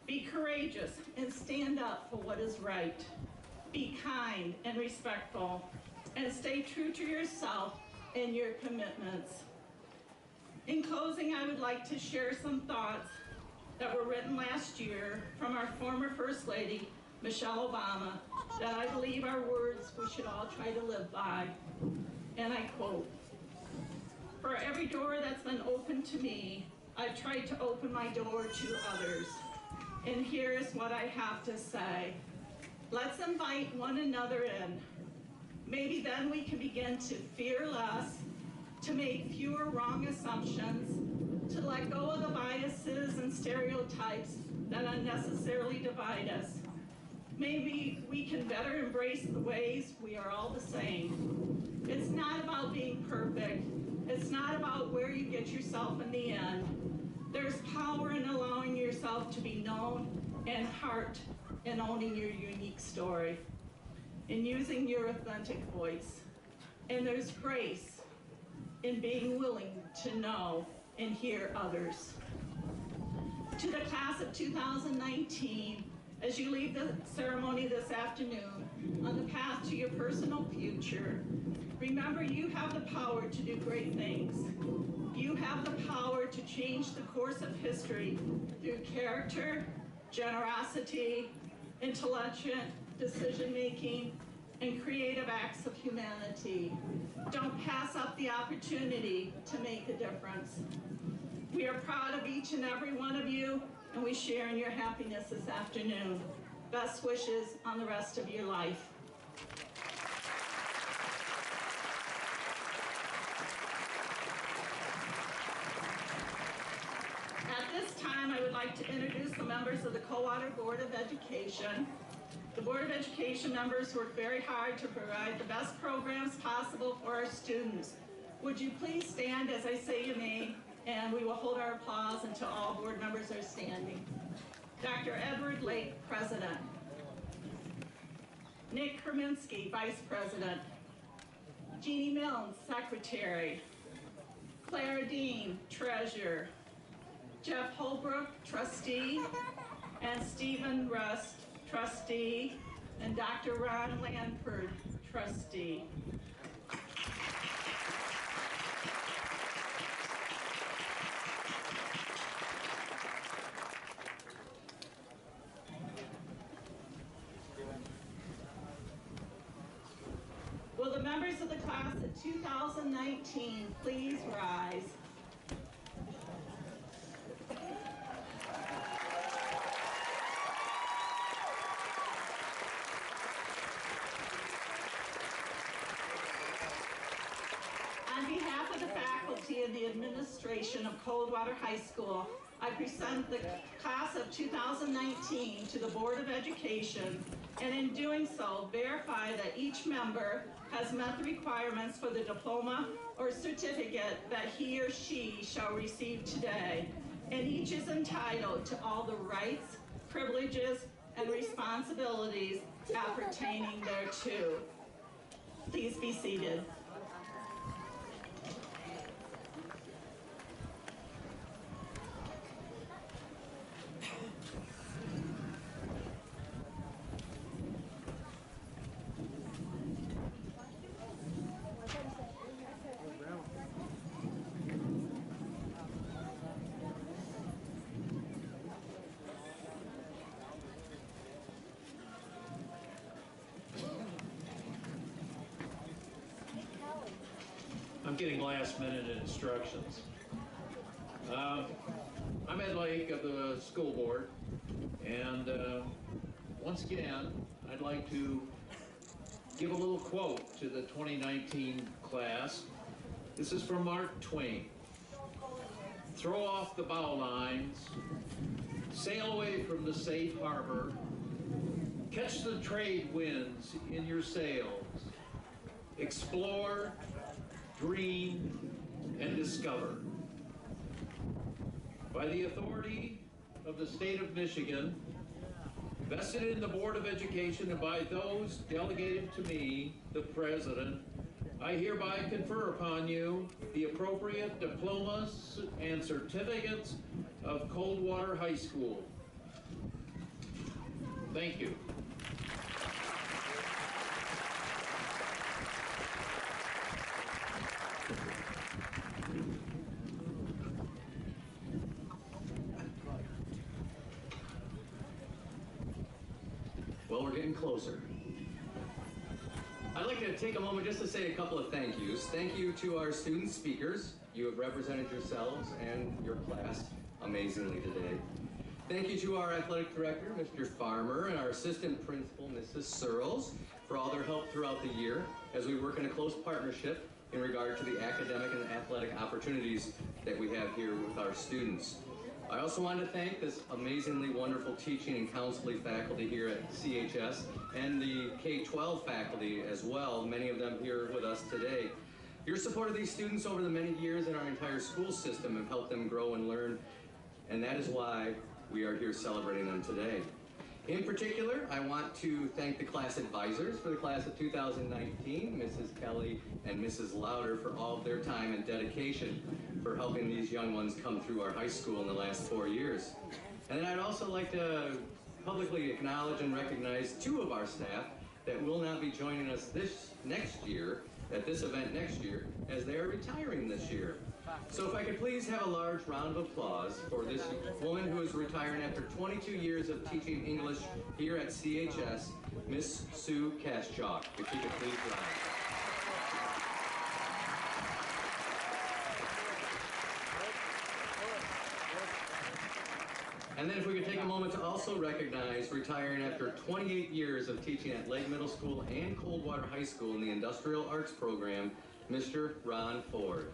Be courageous and stand up for what is right. Be kind and respectful, and stay true to yourself and your commitments. In closing, I would like to share some thoughts that were written last year from our former First Lady, Michelle Obama, that I believe are words we should all try to live by. And I quote, "For every door that's been opened to me, I've tried to open my door to others. And here's what I have to say. Let's invite one another in. Maybe then we can begin to fear less, to make fewer wrong assumptions, to let go of the biases and stereotypes that unnecessarily divide us. Maybe we can better embrace the ways we are all the same. It's not about being perfect. It's not about where you get yourself in the end. There's power in allowing yourself to be known, and heart in owning your unique story, in using your authentic voice. And there's grace in being willing to know and hear others. To the class of 2019, as you leave the ceremony this afternoon on the path to your personal future, remember you have the power to do great things. You have the power to change the course of history through character, generosity, intelligent decision-making, and creative acts of humanity. Don't pass up the opportunity to make a difference. We are proud of each and every one of you, and we share in your happiness this afternoon. Best wishes on the rest of your life. At this time, I would like to introduce the members of the Coldwater Board of Education. The Board of Education members work very hard to provide the best programs possible for our students. Would you please stand as I say your name, and we will hold our applause until all board members are standing. Dr. Edward Lake, President. Nick Kerminsky, Vice President. Jeannie Milne, Secretary. Clara Dean, Treasurer. Jeff Holbrook, Trustee. And Stephen Rust, Trustee. And Dr. Ron Lanford, Trustee. Will the members of the class of 2019 please rise? On behalf of the faculty and the administration of Coldwater High School, I present the class of 2019 to the Board of Education, and in doing so, verify that each member has met the requirements for the diploma or certificate that he or she shall receive today, and each is entitled to all the rights, privileges, and responsibilities appertaining thereto. Please be seated. I'm getting last-minute instructions. I'm Ed Lake of the school board, and once again, I'd like to give a little quote to the 2019 class. This is from Mark Twain. Throw off the bow lines, sail away from the safe harbor, catch the trade winds in your sails, explore, dream, and discover. By the authority of the state of Michigan, vested in the Board of Education, and by those delegated to me, the President, I hereby confer upon you the appropriate diplomas and certificates of Coldwater High School. Thank you. Well, we're getting closer. I'd like to take a moment just to say a couple of thank yous. Thank you to our student speakers. You have represented yourselves and your class amazingly today. Thank you to our athletic director, Mr. Farmer, and our assistant principal, Mrs. Searles, for all their help throughout the year as we work in a close partnership in regard to the academic and athletic opportunities that we have here with our students. I also want to thank this amazingly wonderful teaching and counseling faculty here at CHS and the K-12 faculty as well, many of them here with us today. Your support of these students over the many years in our entire school system have helped them grow and learn, and that is why we are here celebrating them today. In particular, I want to thank the class advisors for the class of 2019, Mrs. Kelly and Mrs. Louder, for all of their time and dedication for helping these young ones come through our high school in the last 4 years. And then I'd also like to publicly acknowledge and recognize two of our staff that will not be joining us this next year, at this event next year, as they are retiring this year. So if I could please have a large round of applause for this woman who is retiring after 22 years of teaching English here at CHS, Miss Sue Kaschalk. If you could please rise. And then if we could take a moment to also recognize retiring after 28 years of teaching at Lake Middle School and Coldwater High School in the Industrial Arts program, Mr. Ron Ford.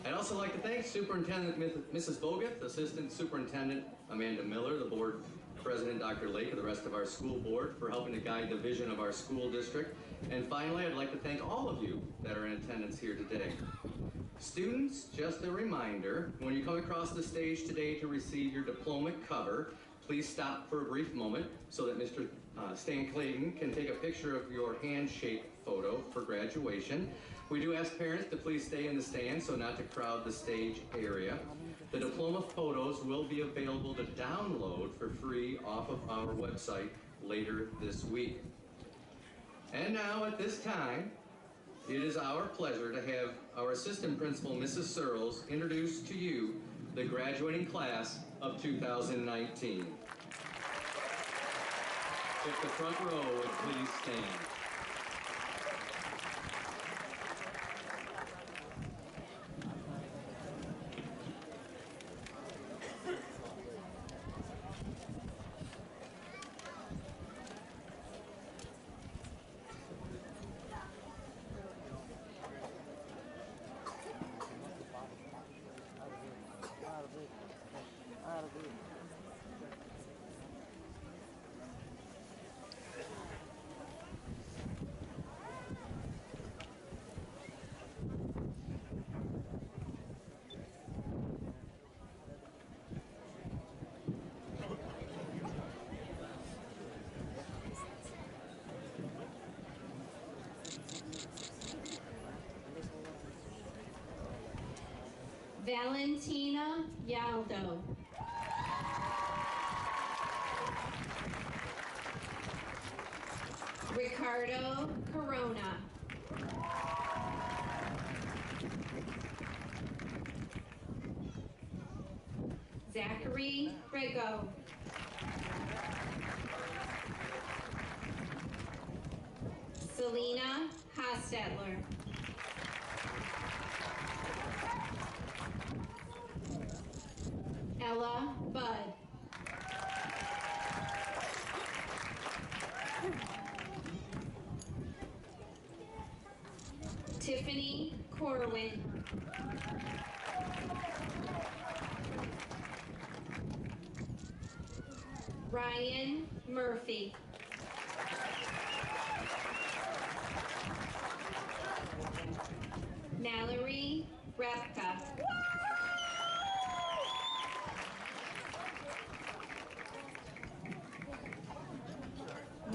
I'd also like to thank Superintendent Mrs. Boguth, Assistant Superintendent Amanda Miller, the Board President Dr. Lake, and the rest of our school board for helping to guide the vision of our school district. And finally, I'd like to thank all of you that are in attendance here today. Students, just a reminder, when you come across the stage today to receive your diploma cover, please stop for a brief moment so that Mr. Stan Clayton can take a picture of your handshake photo for graduation. We do ask parents to please stay in the stands so not to crowd the stage area. The diploma photos will be available to download for free off of our website later this week. And now at this time, it is our pleasure to have our assistant principal, Mrs. Searles, introduce to you the graduating class of 2019. If the front row would please stand. Valentina Yaldo. Ricardo Corona. Zachary Rigot. Selena Hostetler. Ella Budd. Tiffanie Corwin. Ryan Murphy. Mallory Repka.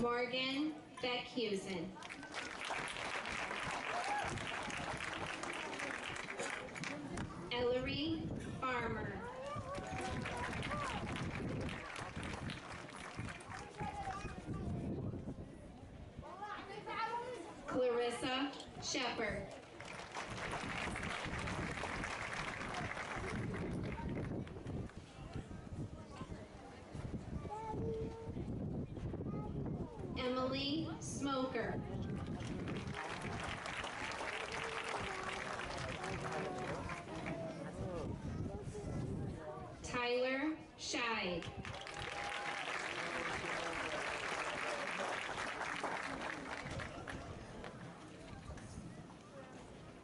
Morgan Beckhusen. Ellery Farmer. Clarissa Shepard. Emily Smoker. Scheid.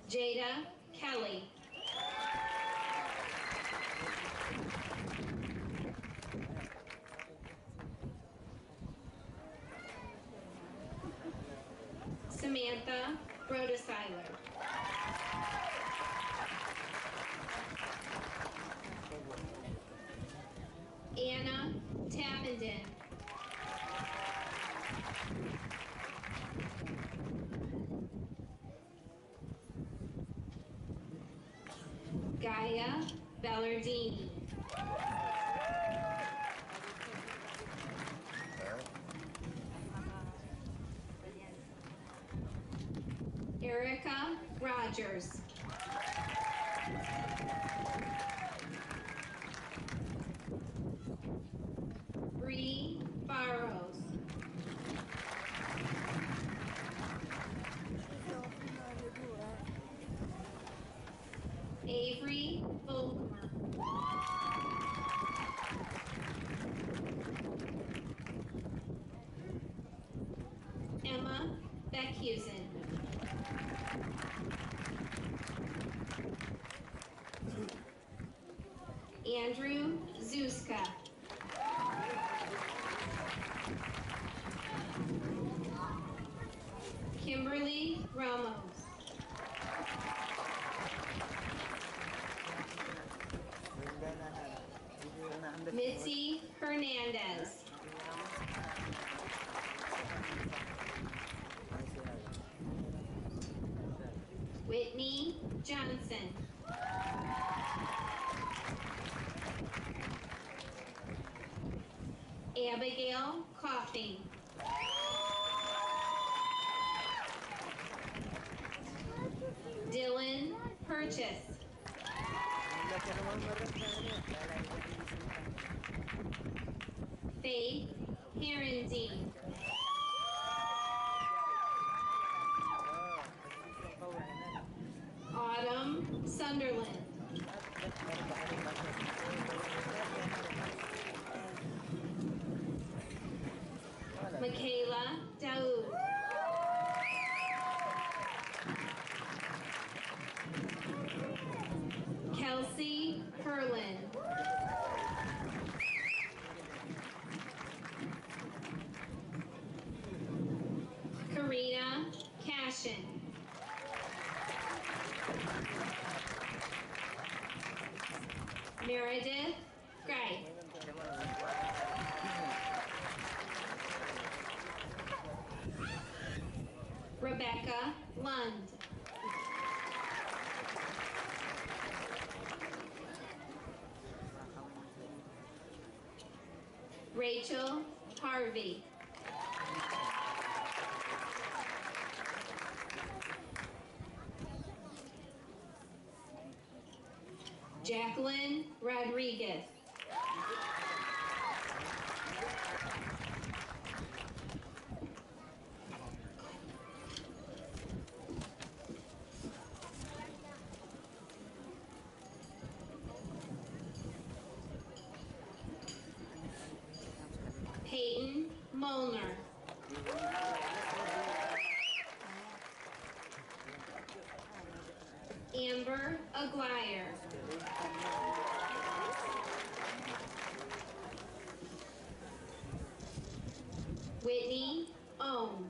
Jada Kelly. Samantha Brodeseiler. Anna Tappenden. Gaia Bellardini. Erica Rogers. Bree Barrows. Avery Volkmer. Emma Beckhusen. Andrew Zuska. Kimberly Ramos. Mitzi Hernandez. Whitney Johnson. Abigail Coughing. Dylan Purchase. Faith Herendine. Autumn Sunderland. Michaela Daoud. Kelsey Herlin. Karina Cashin. Meredith Gray. Rebecca Lund. Rachel Harvey. Jacqueline Rodriguez. Peyton Molnar. Amber Aguirre. Whitney Ohm.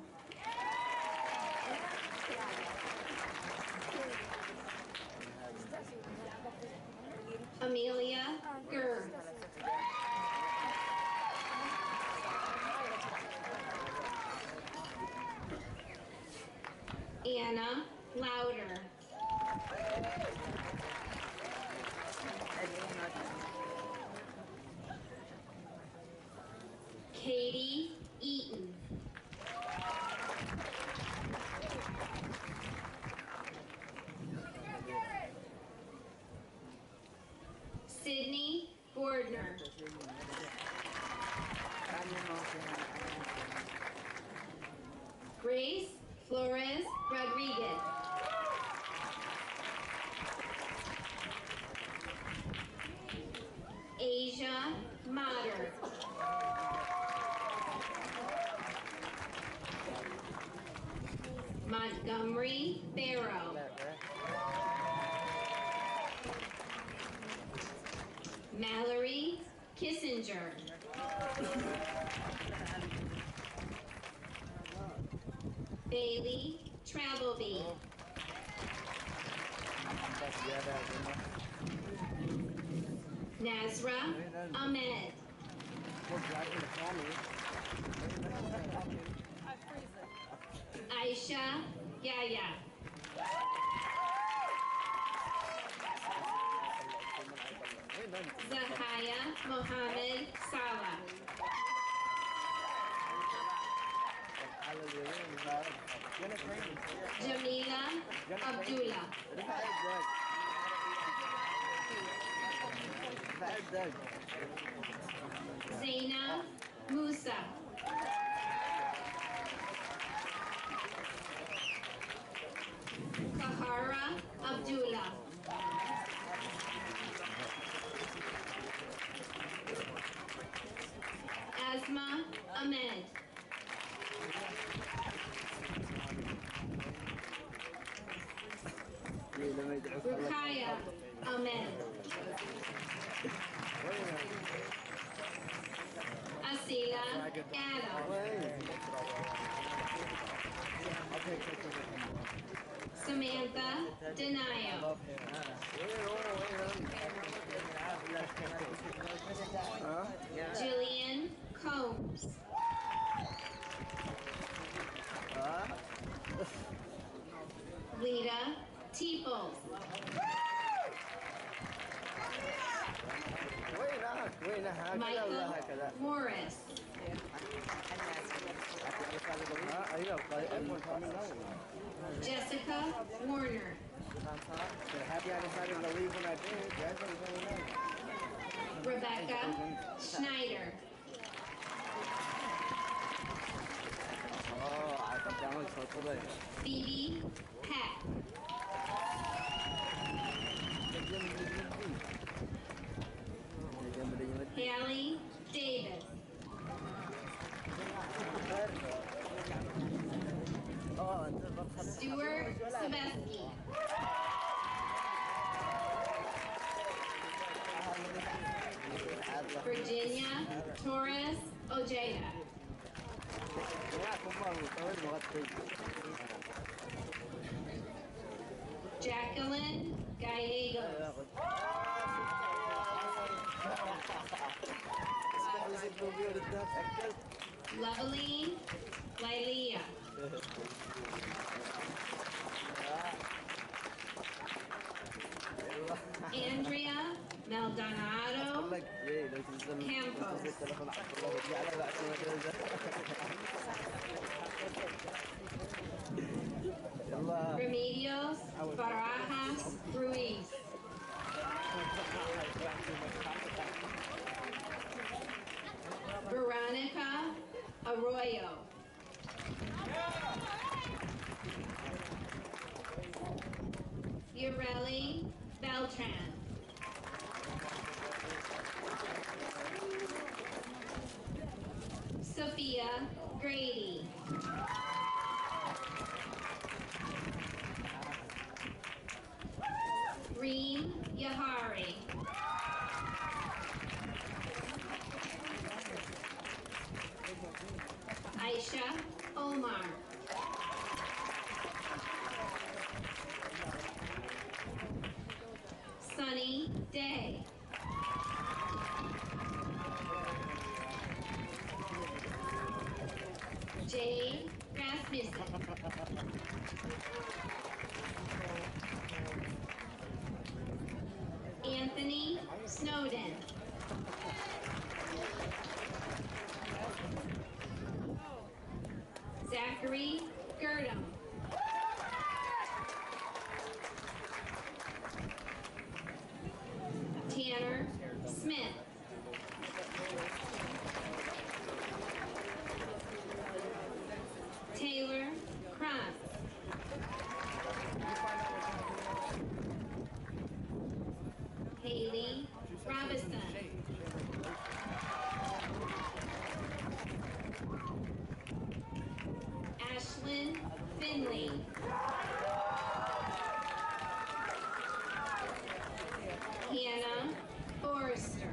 Amelia Gurr. Anna Louder. Katie Eaton. Sydney Gordner. Grace Flores Rodriguez. Asia Mater. Montgomery Barrow. Mallory Kissinger. Bailey Travelby. Nazra Ahmed. Aisha Yaya. Zahaya Mohammed Salah. Jamila Abdullah. Zaina Musa. Kahara Abdullah. Asma Ahmed. Rukaya Ahmed. Asila Adam. Samantha Denayo. Jillian Combs. Lita Teeples. Michael Morris. Jessica Warner. Rebecca Schneider. Phoebe Peck. Haley Davis. Stuart Sebesky. Virginia Torres Ojeda. Jacqueline Gallegos. Loveline Lilia. Andrea Maldonado Campos. Remedios Barajas Ruiz. Veronica Arroyo. Ureli Beltran. Sophia Grady. Reen Yahari. Aisha Omar. Sunny Day. Jay Rasmussen. Anthony Snowden. Zachary Girdham. Tanner Smith. Taylor Krantz. Haley Robinson. Finley. Hannah Forrester.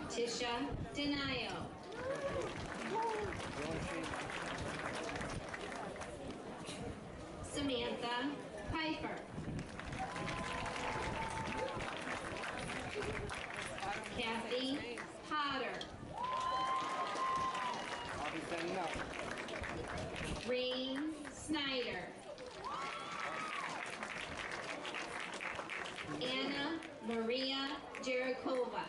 Tisha Denayo. Samantha Piper. Kathy Potter. I'll be standing up. Rain Snyder. Anna Maria Jerikova.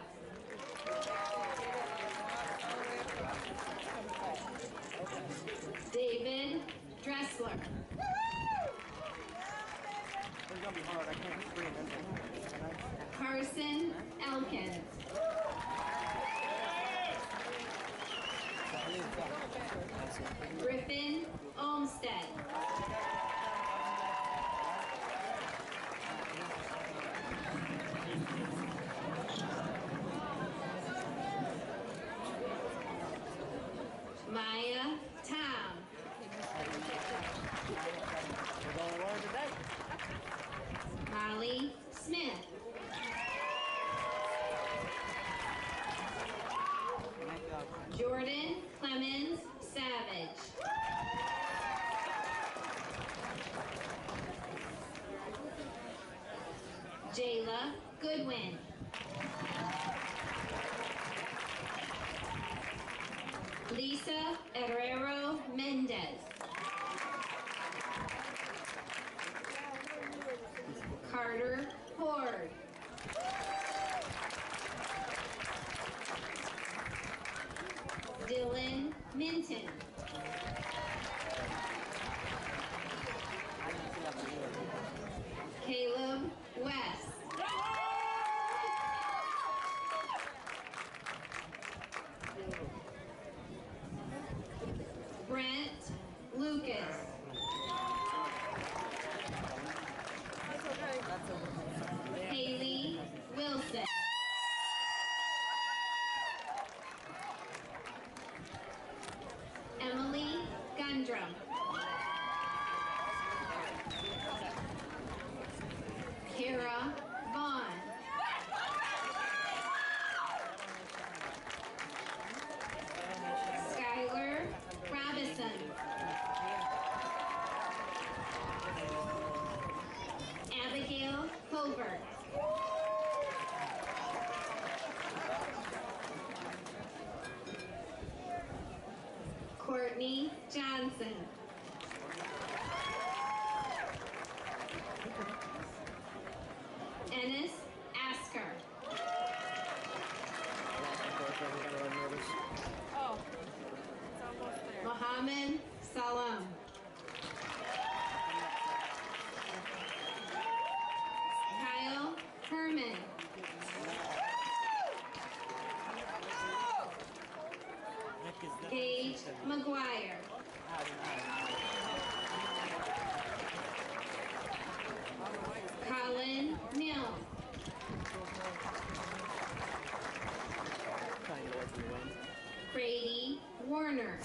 David Dressler. It's gonna be hard. I can't scream. Carson Elkins. Griffin Olmsted. Maya Tom. We're going to learn today. Molly Smith. Jordan Clemens Savage. Jayla Goodwin. Lisa Herrero Mendez. Carter Horde. Dylan Minton. Caleb West. Brent Lucas. Haley Wilson. Emily Gundrum. Kara Vaughn. Skylar Robinson. Abigail Covert. Courtney Johnson. Ennis Asker. Oh, it's almost there. Mohammed Salam. Kyle Herman. Gage McGuire. Colin Mill. Brady Warner.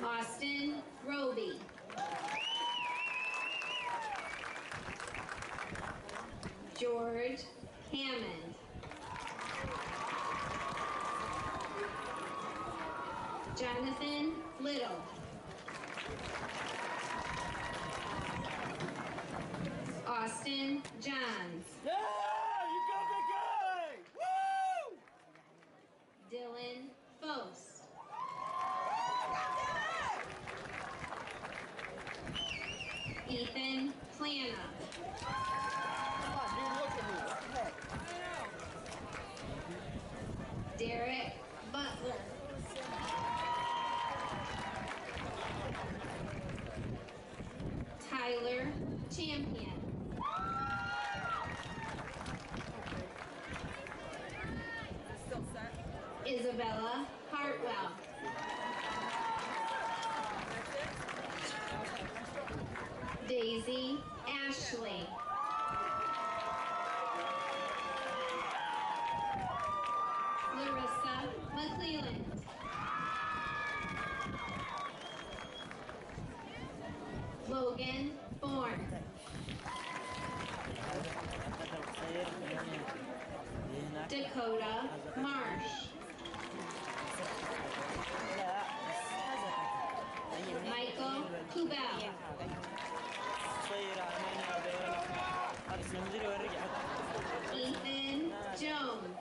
Austin Roby. George Hammond. Jonathan Little. Austin Johns. Yeah, you got the guy! Woo! Dylan Fost. Ethan Plana. Come on, dude, look at me. What the heck? Derek Butler. Tyler Champion. Still set. Isabella Hartwell. Daisy Ashley. McClelland. Logan Bourne. Dakota Marsh. Michael Kubel. Ethan Jones.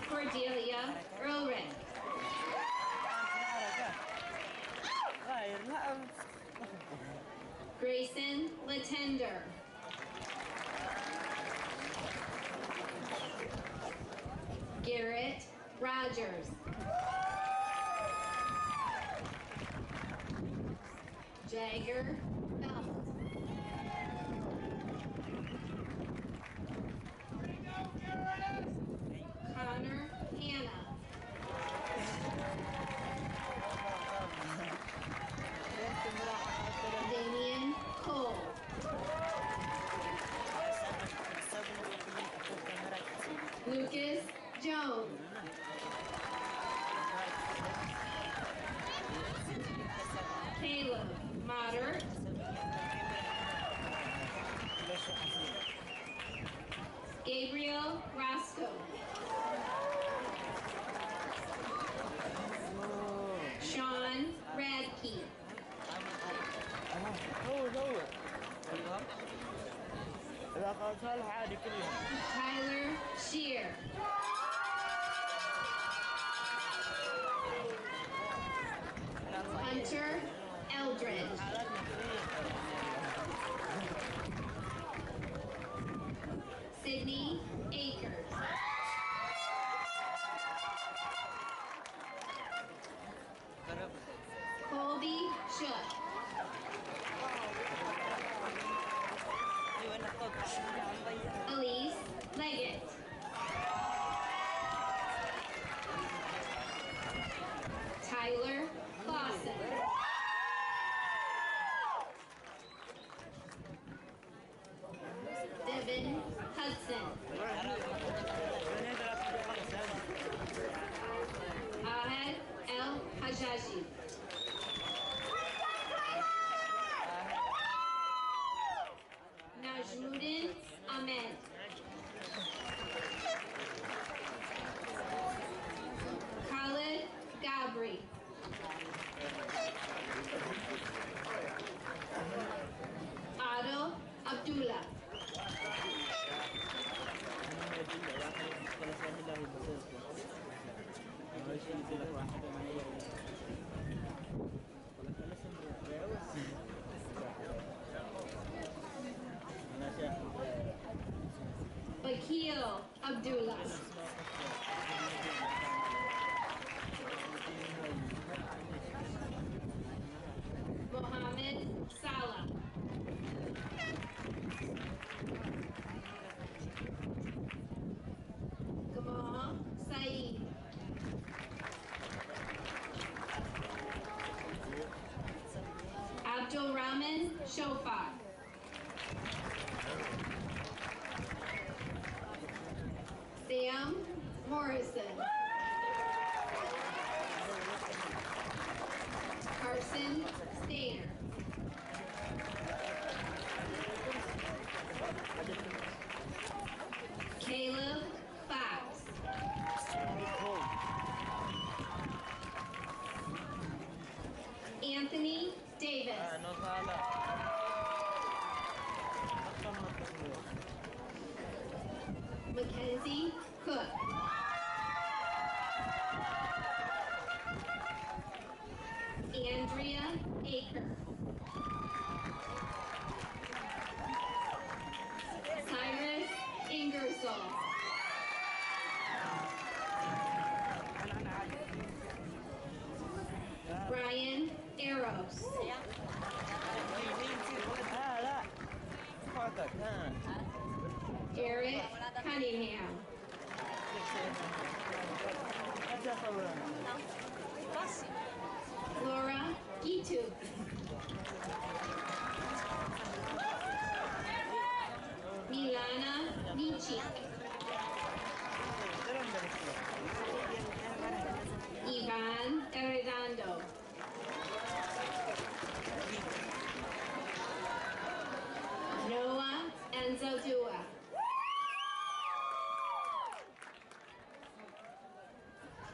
Cordelia Ulrich. Grayson Latender. Garrett Rogers. Jagger Belt. Connor Hanna. Damian Cole. Lucas Jones. Caleb Motter. Gabriel Roscoe. Sean Radke. Tyler Shear. Hunter Eldridge. Sydney Akers. Colby Shook. Elise Leggett. Tyler Clausen. Devin Hudson. Ahad El Hajaji. Najmuddin Ahmed. Khalid Gabri. Adil Abdullah. Bakil Abdullah. Mohammed Salah. Gamal Saeed. Abdul Rahman Shofar. Sam Morrison. Carson Stainer. Caleb Fox. Anthony Davis. Mackenzie Cook. Andrea Aker. Cyrus Ingersoll. Brian Eros. Eric Cunningham. Laura Gitu. Milana Nici.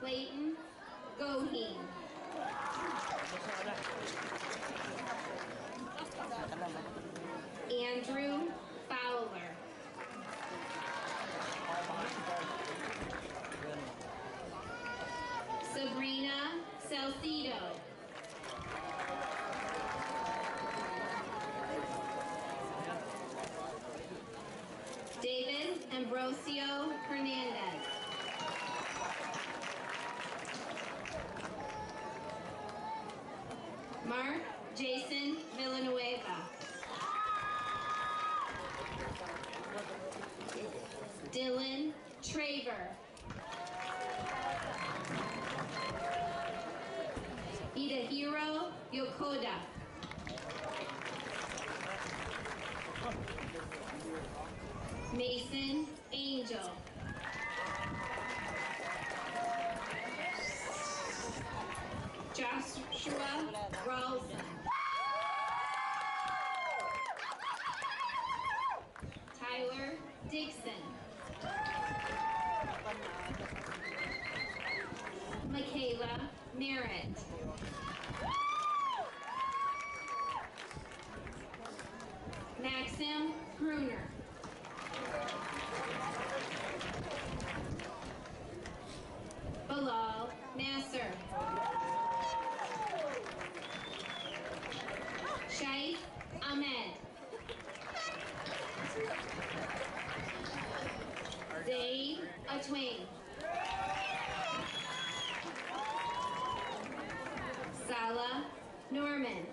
Clayton Goheen. Andrew Fowler. Sabrina Salcido. David Ambrosio Hernandez. Mark Jason Villanueva. Dylan Traver. Hidehiro Yokoda. Mason Angel. Joshua Ralston. Tyler Dixon. Michaela Merritt. Maxim Gruner. Bilal Nasser. Shaif Ahmed. Zaid Atwain. Salah Norman.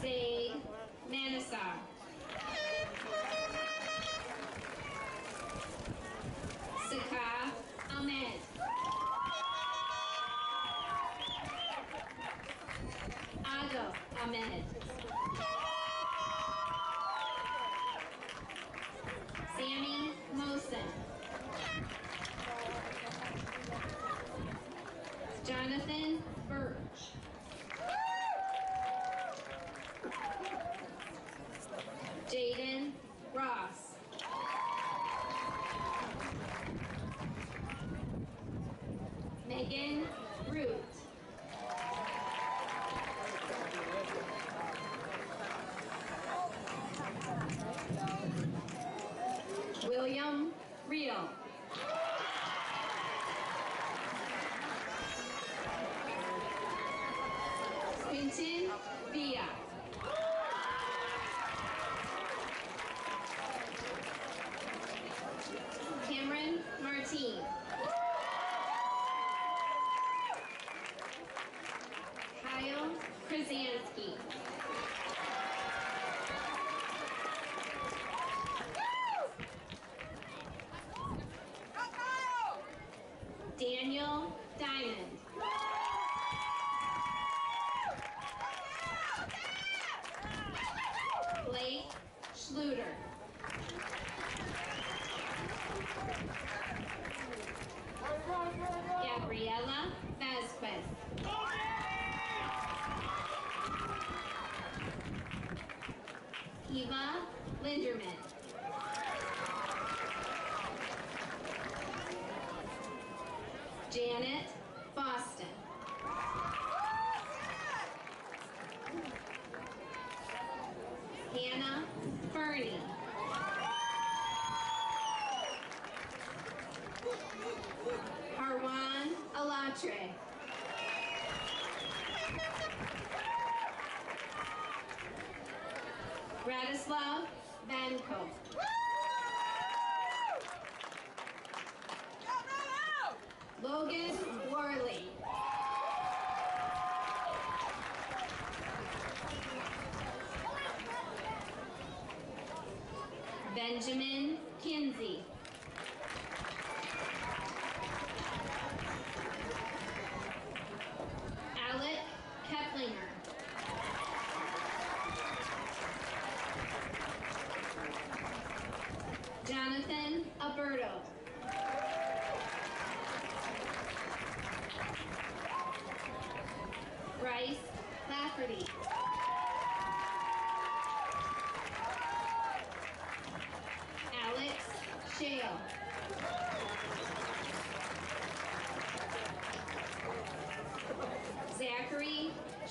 Zaid Manasar. Sakaf Ahmed. Ado Ahmed. Sammy Mosen. Jonathan Birch. Jaden Ross. Megan Root. William Real. Quinton Villa. Cameron Martin. Kyle Krasansky. Daniel Diamond. Blake Schluter. Gabriela Vasquez. Eva Linderman. Janet Boston. Hannah Fernie. Harwan Alatre. Bratislav Vanko. Logan Worley. Benjamin Kinsey. Alec Keplinger. Jonathan Alberto. Bryce Lafferty. Alex Shale.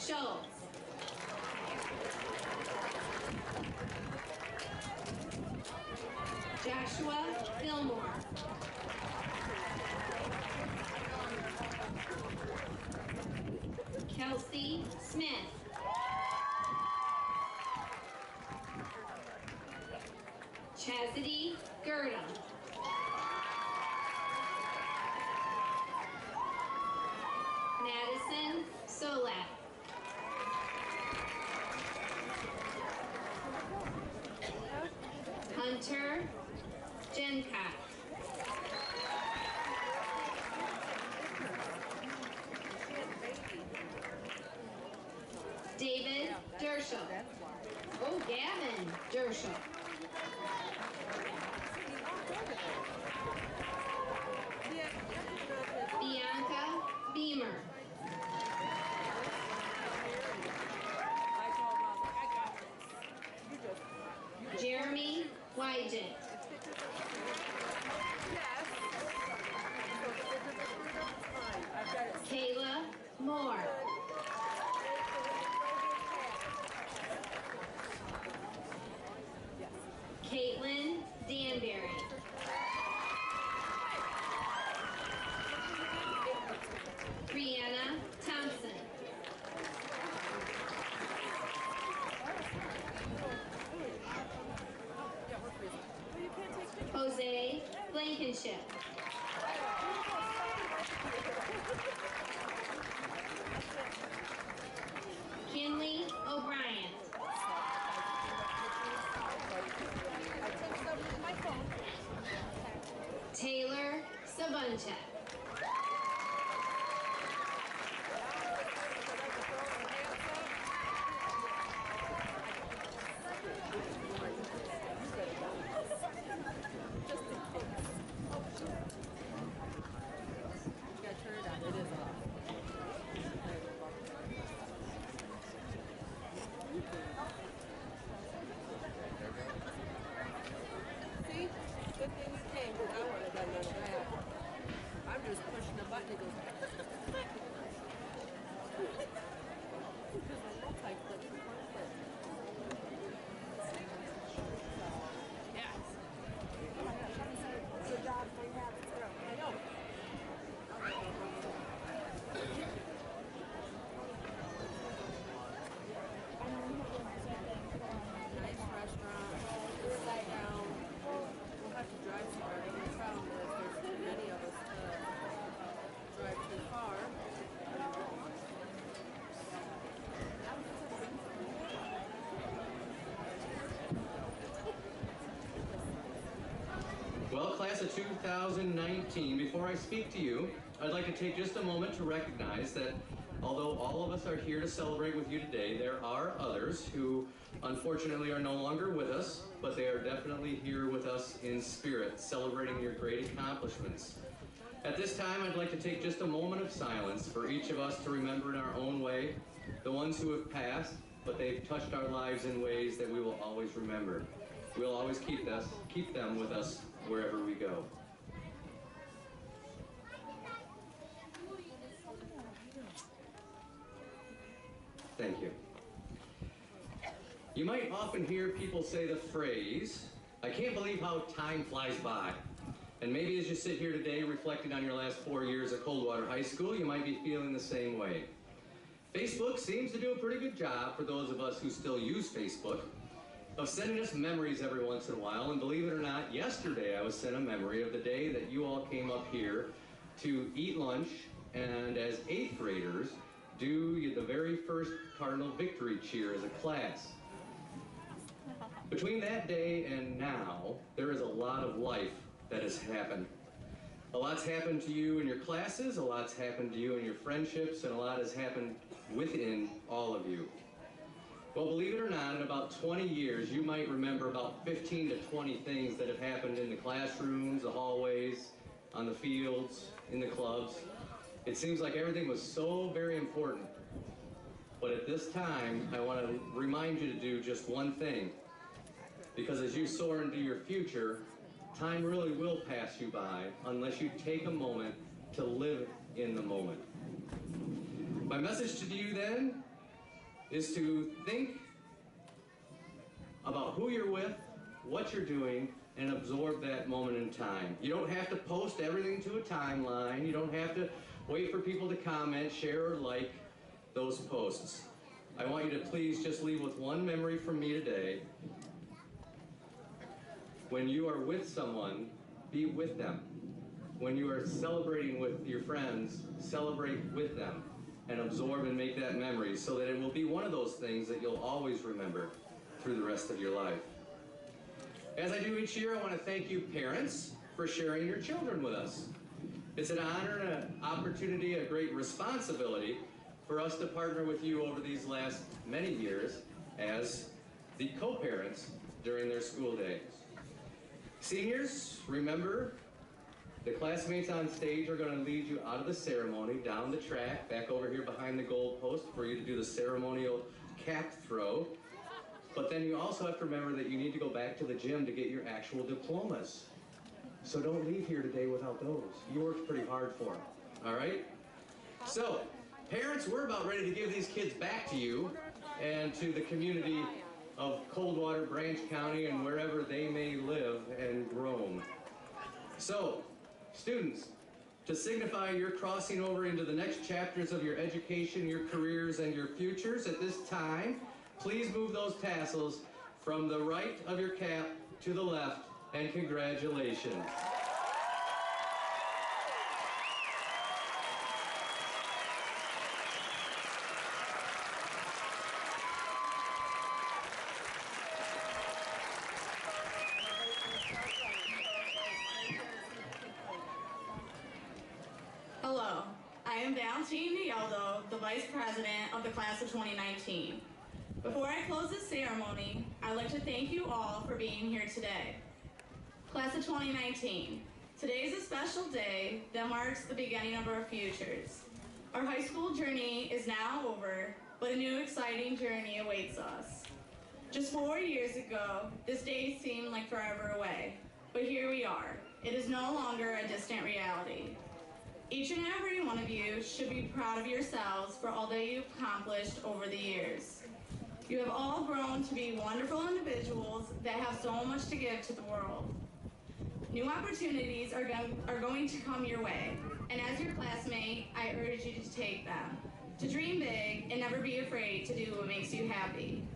Schultz. Joshua Fillmore. Kelsey Smith. Chastity Gerda. Madison Solak. Hunter Gencock. David Dershel. Oh, Gavin Dershel. Bianca Beamer. Jeremy Wygent. Kayla Moore. Caitlin Danbury. Brianna Thompson. Jose Blankenship. Kinley O'Brien. Taylor Sabunchak. See? Good thing you came, because I would have done none of that. I'm just pushing the button, it goes. Because I'm multi-click. Yes. Good job, I know. Nice restaurant. Sit down. We'll have to drive somewhere. The problem is there's too many of us to drive too far. Well, class of 2019, before I speak to you, I'd like to take just a moment to recognize that although all of us are here to celebrate with you today, there are others who unfortunately are no longer with us, but they are definitely here with us in spirit, celebrating your great accomplishments. At this time, I'd like to take just a moment of silence for each of us to remember in our own way the ones who have passed, but they've touched our lives in ways that we will always remember. We'll always keep them with us wherever we go. Thank you. You might often hear people say the phrase, "I can't believe how time flies by." And maybe as you sit here today reflecting on your last 4 years at Coldwater High School, you might be feeling the same way. Facebook seems to do a pretty good job, for those of us who still use Facebook, of sending us memories every once in a while. And believe it or not, yesterday I was sent a memory of the day that you all came up here to eat lunch and as 8th graders do the very first Cardinal victory cheer as a class. Between that day and now, there is a lot of life that has happened. A lot's happened to you in your classes, a lot's happened to you in your friendships, and a lot has happened within all of you. Well, believe it or not, in about 20 years, you might remember about 15 to 20 things that have happened in the classrooms, the hallways, on the fields, in the clubs. It seems like everything was so very important. But at this time, I want to remind you to do just one thing. Because as you soar into your future, time really will pass you by unless you take a moment to live in the moment. My message to you then is to think about who you're with, what you're doing, and absorb that moment in time. You don't have to post everything to a timeline. You don't have to wait for people to comment, share, or like those posts. I want you to please just leave with one memory from me today. When you are with someone, be with them. When you are celebrating with your friends, celebrate with them and absorb and make that memory so that it will be one of those things that you'll always remember through the rest of your life. As I do each year, I want to thank you parents for sharing your children with us. It's an honor and an opportunity, a great responsibility for us to partner with you over these last many years as the co-parents during their school days. Seniors, remember, the classmates on stage are going to lead you out of the ceremony, down the track, back over here behind the goal post for you to do the ceremonial cap throw. But then you also have to remember that you need to go back to the gym to get your actual diplomas. So don't leave here today without those. You worked pretty hard for them, all right? So, parents, we're about ready to give these kids back to you and to the community of Coldwater, Branch County, and wherever they may live and roam. So, students, to signify your crossing over into the next chapters of your education, your careers, and your futures at this time, please move those tassels from the right of your cap to the left, and congratulations. Hello, I am Vance, the Vice President of the Class of 2019. Before I close this ceremony, I'd like to thank you all for being here today. Class of 2019, today is a special day that marks the beginning of our futures. Our high school journey is now over, but a new exciting journey awaits us. Just 4 years ago, this day seemed like forever away, but here we are. It is no longer a distant reality. Each and every one of you should be proud of yourselves for all that you've accomplished over the years. You have all grown to be wonderful individuals that have so much to give to the world. New opportunities are going to come your way, and as your classmate, I urge you to take them. To dream big and never be afraid to do what makes you happy.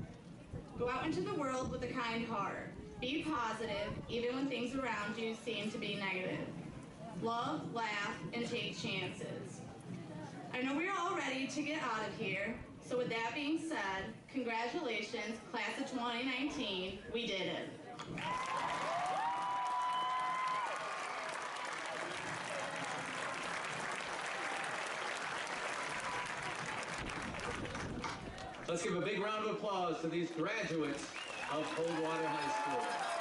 Go out into the world with a kind heart. Be positive, even when things around you seem to be negative. Love, laugh, and take chances. I know we're all ready to get out of here, so with that being said, congratulations, Class of 2019, we did it. Let's give a big round of applause to these graduates of Coldwater High School.